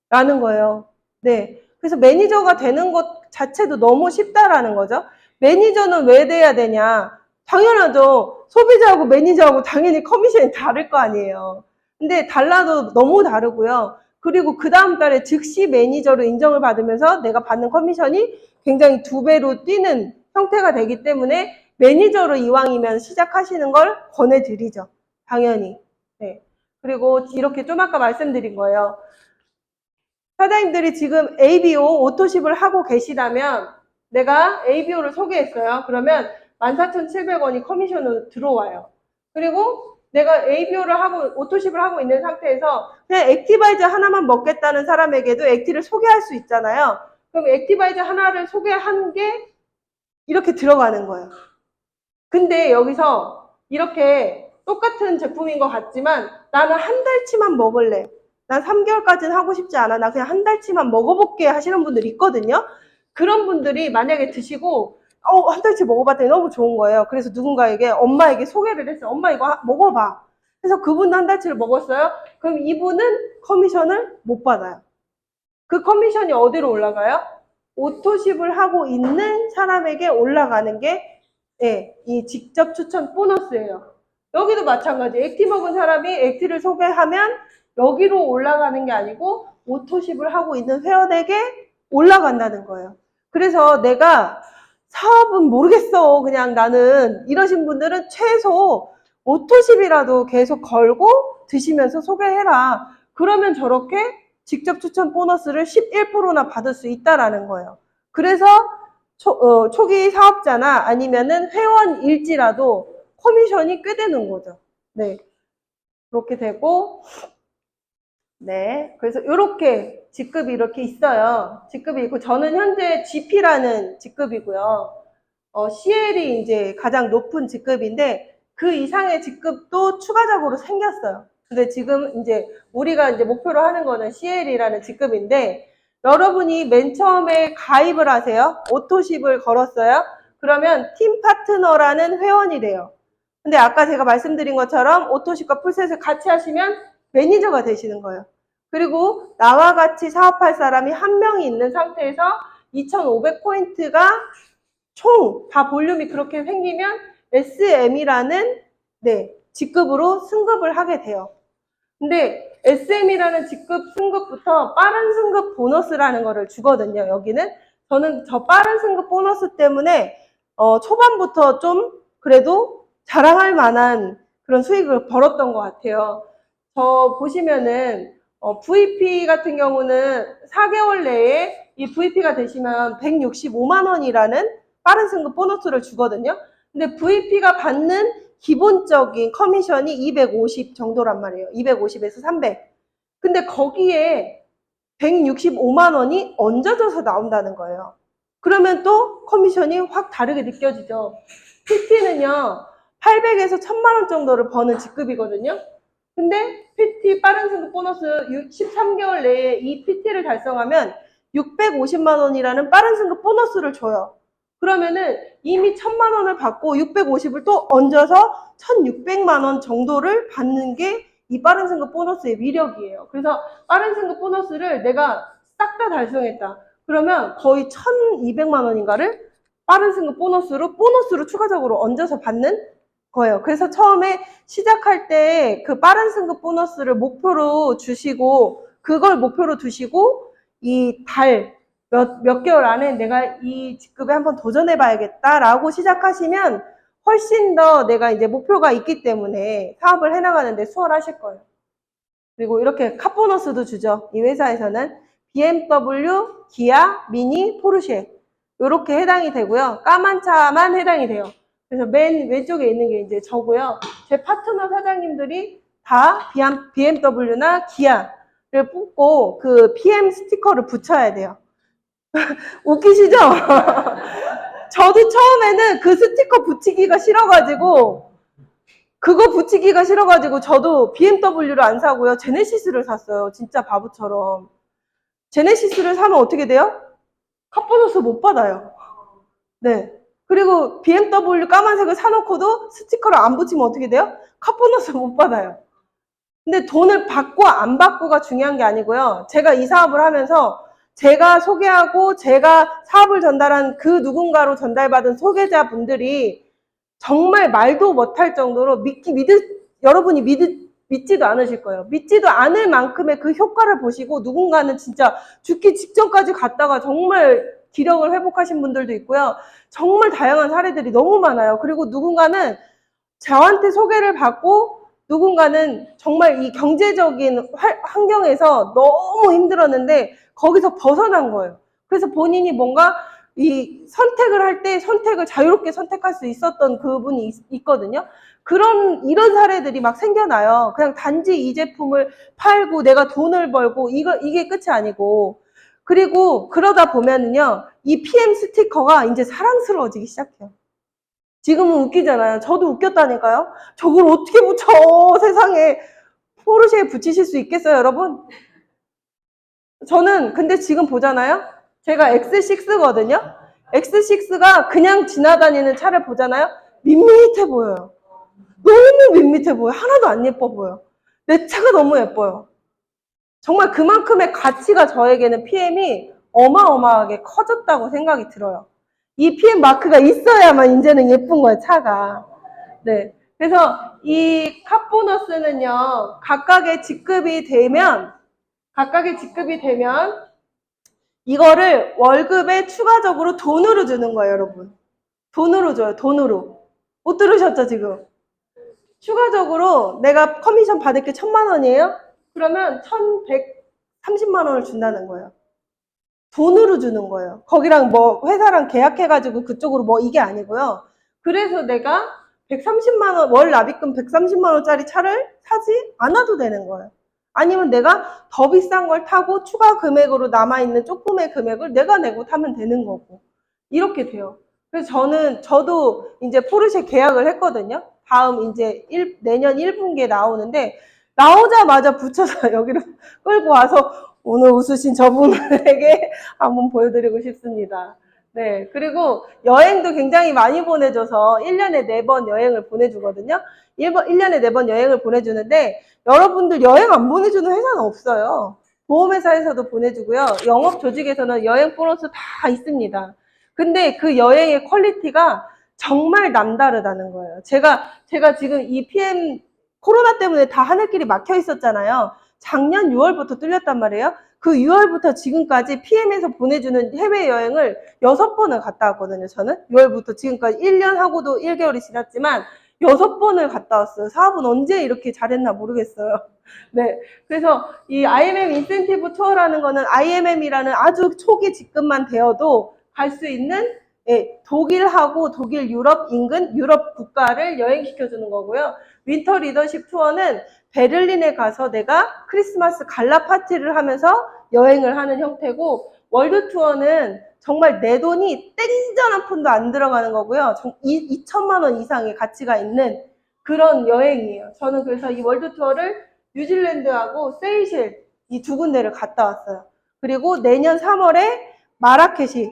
라는 거예요. 네. 그래서 매니저가 되는 것 자체도 너무 쉽다라는 거죠. 매니저는 왜 돼야 되냐? 당연하죠. 소비자하고 매니저하고 당연히 커미션이 다를 거 아니에요. 근데 달라도 너무 다르고요. 그리고 그 다음 달에 즉시 매니저로 인정을 받으면서 내가 받는 커미션이 굉장히 2배로 뛰는 형태가 되기 때문에 매니저로 이왕이면 시작하시는 걸 권해드리죠. 당연히. 네. 그리고 이렇게 좀 아까 말씀드린 거예요. 사장님들이 지금 ABO 오토십을 하고 계시다면 내가 ABO를 소개했어요. 그러면 14,700원이 커미션으로 들어와요. 그리고 내가 ABO를 하고 오토십을 하고 있는 상태에서 그냥 액티바이저 하나만 먹겠다는 사람에게도 액티를 소개할 수 있잖아요. 그럼 액티바이저 하나를 소개한 게 이렇게 들어가는 거예요. 근데 여기서 이렇게 똑같은 제품인 것 같지만 나는 한 달치만 먹을래. 난 3개월까지는 하고 싶지 않아. 나 그냥 한 달치만 먹어볼게 하시는 분들이 있거든요. 그런 분들이 만약에 드시고 한 달치 먹어봤더니 너무 좋은 거예요. 그래서 누군가에게 엄마에게 소개를 했어요. 엄마 이거 먹어봐. 그래서 그분도 한 달치를 먹었어요. 그럼 이분은 커미션을 못 받아요. 그 커미션이 어디로 올라가요? 오토십을 하고 있는 사람에게 올라가는 게 이 직접 추천 보너스예요. 여기도 마찬가지. 액티 먹은 사람이 액티를 소개하면 여기로 올라가는 게 아니고 오토십을 하고 있는 회원에게 올라간다는 거예요. 그래서 내가 사업은 모르겠어. 그냥 나는 이러신 분들은 최소 오토십이라도 계속 걸고 드시면서 소개해라. 그러면 저렇게 직접 추천 보너스를 11%나 받을 수 있다라는 거예요. 그래서 초기 사업자나 아니면은 회원일지라도 커미션이 꽤 되는 거죠. 네. 그렇게 되고, 네. 그래서 이렇게 직급이 이렇게 있어요. 직급이 있고, 저는 현재 GP라는 직급이고요. CL이 이제 가장 높은 직급인데, 그 이상의 직급도 추가적으로 생겼어요. 근데 지금 이제 우리가 이제 목표로 하는 거는 CL이라는 직급인데, 여러분이 맨 처음에 가입을 하세요. 오토십을 걸었어요. 그러면 팀 파트너라는 회원이 돼요. 근데 아까 제가 말씀드린 것처럼 오토십과 풀셋을 같이 하시면 매니저가 되시는 거예요. 그리고 나와 같이 사업할 사람이 한 명이 있는 상태에서 2,500포인트가 총 다 볼륨이 그렇게 생기면 SM이라는 직급으로 승급을 하게 돼요. 근데 SM이라는 직급 승급부터 빠른 승급 보너스라는 거를 주거든요. 여기는 저는 저 빠른 승급 보너스 때문에 초반부터 좀 그래도 자랑할 만한 그런 수익을 벌었던 것 같아요. 저 보시면은 VP 같은 경우는 4개월 내에 이 VP가 되시면 165만 원이라는 빠른 승급 보너스를 주거든요. 근데 VP가 받는 기본적인 커미션이 250 정도란 말이에요. 250에서 300. 근데 거기에 165만 원이 얹어져서 나온다는 거예요. 그러면 또 커미션이 확 다르게 느껴지죠. PT는요, 800에서 1000만 원 정도를 버는 직급이거든요. 근데 PT 빠른 승급 보너스 13개월 내에 이 PT를 달성하면 650만 원이라는 빠른 승급 보너스를 줘요. 그러면은 이미 1000만 원을 받고 650을 또 얹어서 1600만 원 정도를 받는 게 이 빠른 승급 보너스의 위력이에요. 그래서 빠른 승급 보너스를 내가 싹 다 달성했다. 그러면 거의 1200만 원인가를 빠른 승급 보너스로 추가적으로 얹어서 받는 거예요. 그래서 처음에 시작할 때 그 빠른 승급 보너스를 목표로 주시고 그걸 목표로 두시고 이 몇 개월 안에 내가 이 직급에 한번 도전해 봐야겠다라고 시작하시면 훨씬 더 내가 이제 목표가 있기 때문에 사업을 해나가는데 수월하실 거예요. 그리고 이렇게 카보너스도 주죠. 이 회사에서는 BMW, 기아, 미니, 포르쉐 이렇게 해당이 되고요. 까만 차만 해당이 돼요. 그래서 맨 왼쪽에 있는 게 이제 저고요. 제 파트너 사장님들이 다 BMW나 기아 뽑고 그 PM 스티커를 붙여야 돼요. 웃기시죠? 저도 처음에는 그 스티커 붙이기가 싫어가지고 그거 붙이기가 싫어가지고 저도 BMW를 안 사고요. 제네시스를 샀어요. 진짜 바보처럼. 제네시스를 사면 어떻게 돼요? 카보너스 못 받아요. 네. 그리고 BMW 까만색을 사놓고도 스티커를 안 붙이면 어떻게 돼요? 카보너스 못 받아요. 근데 돈을 받고 안 받고가 중요한 게 아니고요. 제가 이 사업을 하면서 제가 소개하고 제가 사업을 전달한 그 누군가로 전달받은 소개자분들이 정말 말도 못할 정도로 여러분이 믿지도 않으실 거예요. 믿지도 않을 만큼의 그 효과를 보시고 누군가는 진짜 죽기 직전까지 갔다가 정말 기력을 회복하신 분들도 있고요. 정말 다양한 사례들이 너무 많아요. 그리고 누군가는 저한테 소개를 받고 누군가는 정말 이 경제적인 환경에서 너무 힘들었는데 거기서 벗어난 거예요. 그래서 본인이 뭔가 이 선택을 할 때 선택을 자유롭게 선택할 수 있었던 그분이 있거든요. 이런 사례들이 막 생겨나요. 그냥 단지 이 제품을 팔고 내가 돈을 벌고 이게 끝이 아니고. 그리고 그러다 보면은요, 이 PM 스티커가 이제 사랑스러워지기 시작해요. 지금은 웃기잖아요. 저도 웃겼다니까요. 저걸 어떻게 붙여, 세상에. 포르쉐에 붙이실 수 있겠어요, 여러분? 저는 근데 지금 보잖아요. 제가 X6거든요. X6가 그냥 지나다니는 차를 보잖아요. 밋밋해 보여요. 너무 밋밋해 보여요. 하나도 안 예뻐 보여요. 내 차가 너무 예뻐요. 정말 그만큼의 가치가 저에게는 PM이 어마어마하게 커졌다고 생각이 들어요. 이 PM 마크가 있어야만 이제는 예쁜 거예요, 차가. 네. 그래서 이 카보너스는요, 각각의 직급이 되면 이거를 월급에 추가적으로 돈으로 주는 거예요, 여러분. 돈으로 줘요, 돈으로. 못 들으셨죠, 지금? 추가적으로 내가 커미션 받을 게 1,000만 원이에요? 그러면 1,130만 원을 준다는 거예요. 돈으로 주는 거예요. 거기랑 뭐 회사랑 계약해가지고 그쪽으로 뭐 이게 아니고요. 그래서 내가 130만 원, 월 납입금 130만 원짜리 차를 사지 않아도 되는 거예요. 아니면 내가 더 비싼 걸 타고 추가 금액으로 남아있는 조금의 금액을 내가 내고 타면 되는 거고. 이렇게 돼요. 그래서 저도 이제 포르쉐 계약을 했거든요. 다음 이제 내년 1분기에 나오는데, 나오자마자 붙여서 여기로 끌고 와서 오늘 웃으신 저분에게 한번 보여드리고 싶습니다. 네. 그리고 여행도 굉장히 많이 보내줘서 1년에 4번 여행을 보내주거든요. 1년에 4번 여행을 보내주는데, 여러분들 여행 안 보내주는 회사는 없어요. 보험회사에서도 보내주고요. 영업 조직에서는 여행 보너스 다 있습니다. 근데 그 여행의 퀄리티가 정말 남다르다는 거예요. 제가 지금 이 PM 코로나 때문에 다 하늘길이 막혀 있었잖아요. 작년 6월부터 뚫렸단 말이에요. 그 6월부터 지금까지 PM에서 보내주는 해외여행을 6번을 갔다 왔거든요, 저는. 6월부터 지금까지 1년 하고도 1개월이 지났지만 6번을 갔다 왔어요. 사업은 언제 이렇게 잘했나 모르겠어요. 네. 그래서 이 IMM 인센티브 투어라는 거는 IMM이라는 아주 초기 직급만 되어도 갈 수 있는 독일하고 독일 유럽 인근 유럽 국가를 여행시켜주는 거고요. 윈터 리더십 투어는 베를린에 가서 내가 크리스마스 갈라 파티를 하면서 여행을 하는 형태고, 월드 투어는 정말 내 돈이 땡전 한 푼도 안 들어가는 거고요. 2천만 원 이상의 가치가 있는 그런 여행이에요. 저는 그래서 이 월드 투어를 뉴질랜드하고 세이셸 이 2군데를 갔다 왔어요. 그리고 내년 3월에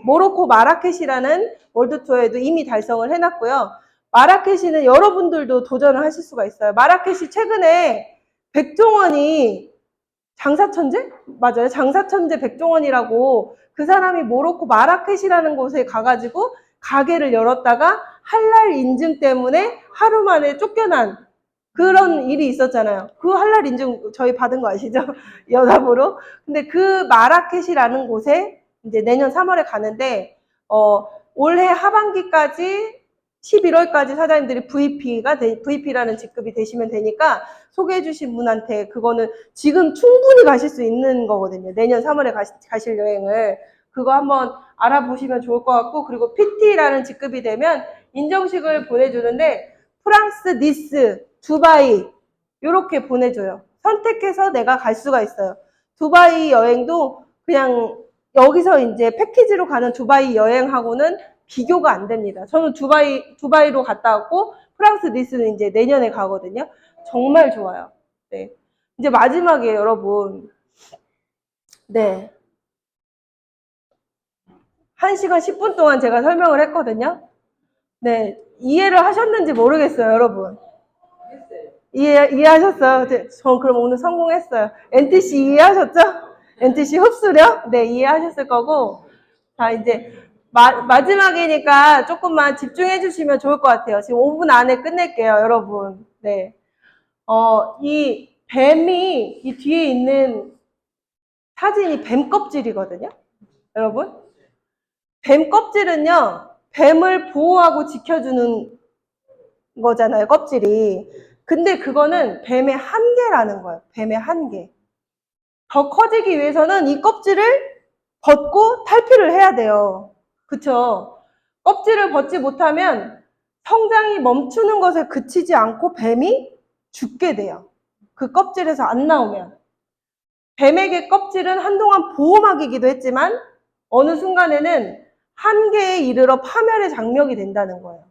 모로코 마라케시라는 월드 투어에도 이미 달성을 해놨고요. 마라케시는 여러분들도 도전을 하실 수가 있어요. 마라케시 최근에 백종원이 장사천재? 맞아요. 장사천재 백종원이라고 그 사람이 모로코 마라케시라는 곳에 가가지고 가게를 열었다가 할랄 인증 때문에 하루 만에 쫓겨난 그런 일이 있었잖아요. 그 할랄 인증 저희 받은 거 아시죠? 연합으로. 근데 그 마라케시라는 곳에 이제 내년 3월에 가는데, 올해 하반기까지 11월까지 사장님들이 VP라는 직급이 되시면 되니까 소개해 주신 분한테 그거는 지금 충분히 가실 수 있는 거거든요. 내년 3월에 가실 여행을. 그거 한번 알아보시면 좋을 것 같고, 그리고 PT라는 직급이 되면 인정식을 보내주는데 프랑스, 니스, 두바이 이렇게 보내줘요. 선택해서 내가 갈 수가 있어요. 두바이 여행도 그냥 여기서 이제 패키지로 가는 두바이 여행하고는 비교가 안 됩니다. 저는 두바이로 갔다 왔고, 프랑스 니스는 이제 내년에 가거든요. 정말 좋아요. 네. 이제 마지막이에요, 여러분. 네. 1시간 10분 동안 제가 설명을 했거든요. 네. 이해를 하셨는지 모르겠어요, 여러분. 이해하셨어요? 저 그럼 오늘 성공했어요. NTC 이해하셨죠? NTC 흡수력? 네, 이해하셨을 거고. 자, 이제 마지막이니까 조금만 집중해 주시면 좋을 것 같아요. 지금 5분 안에 끝낼게요, 여러분. 네. 이 뱀이 이 뒤에 있는 사진이 뱀 껍질이거든요. 여러분. 뱀 껍질은요, 뱀을 보호하고 지켜주는 거잖아요, 껍질이. 근데 그거는 뱀의 한계라는 거예요. 뱀의 한계. 더 커지기 위해서는 이 껍질을 벗고 탈피를 해야 돼요. 그쵸? 껍질을 벗지 못하면 성장이 멈추는 것에 그치지 않고 뱀이 죽게 돼요. 그 껍질에서 안 나오면. 뱀에게 껍질은 한동안 보호막이기도 했지만 어느 순간에는 한계에 이르러 파멸의 장벽이 된다는 거예요.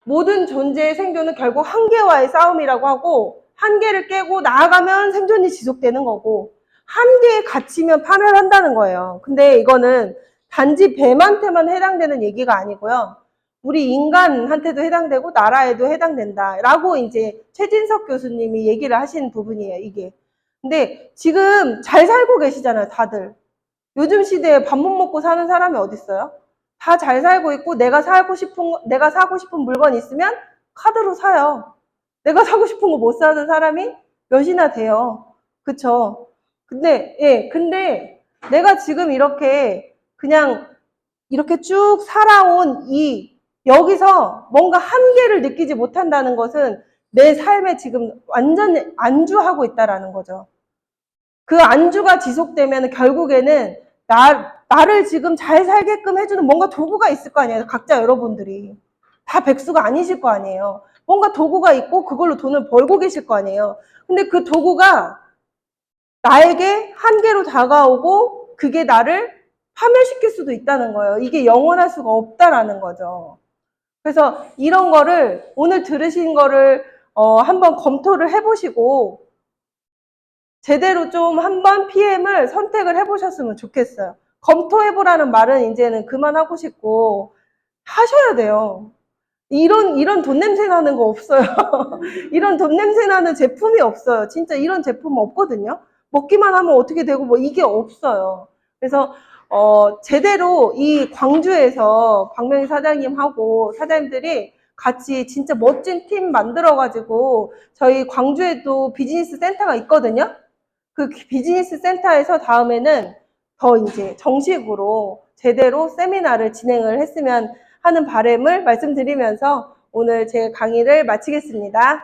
모든 존재의 생존은 결국 한계와의 싸움이라고 하고, 한계를 깨고 나아가면 생존이 지속되는 거고, 한계에 갇히면 파멸한다는 거예요. 근데 이거는 단지 뱀한테만 해당되는 얘기가 아니고요. 우리 인간한테도 해당되고 나라에도 해당된다라고 이제 최진석 교수님이 얘기를 하신 부분이에요, 이게. 근데 지금 잘 살고 계시잖아요, 다들. 요즘 시대에 밥 못 먹고 사는 사람이 어디 있어요? 다 잘 살고 있고 내가 사고 싶은 물건 있으면 카드로 사요. 내가 사고 싶은 거 못 사는 사람이 몇이나 돼요. 그쵸? 근데 내가 지금 이렇게 그냥 이렇게 쭉 살아온 여기서 뭔가 한계를 느끼지 못한다는 것은 내 삶에 지금 완전 안주하고 있다라는 거죠. 그 안주가 지속되면 결국에는 나를 지금 잘 살게끔 해주는 뭔가 도구가 있을 거 아니에요. 각자 여러분들이. 다 백수가 아니실 거 아니에요. 뭔가 도구가 있고 그걸로 돈을 벌고 계실 거 아니에요. 근데 그 도구가 나에게 한계로 다가오고 그게 나를 파멸시킬 수도 있다는 거예요. 이게 영원할 수가 없다라는 거죠. 그래서 이런 거를 오늘 들으신 거를 한번 검토를 해보시고 제대로 좀 한번 PM을 선택을 해보셨으면 좋겠어요. 검토해보라는 말은 이제는 그만하고 싶고 하셔야 돼요. 이런 돈 냄새 나는 거 없어요. 이런 돈 냄새 나는 제품이 없어요. 진짜 이런 제품 없거든요. 먹기만 하면 어떻게 되고 뭐 이게 없어요. 그래서 제대로 이 광주에서 박명희 사장님하고 사장님들이 같이 진짜 멋진 팀 만들어가지고 저희 광주에도 비즈니스 센터가 있거든요. 그 비즈니스 센터에서 다음에는 더 이제 정식으로 제대로 세미나를 진행을 했으면 하는 바람을 말씀드리면서 오늘 제 강의를 마치겠습니다.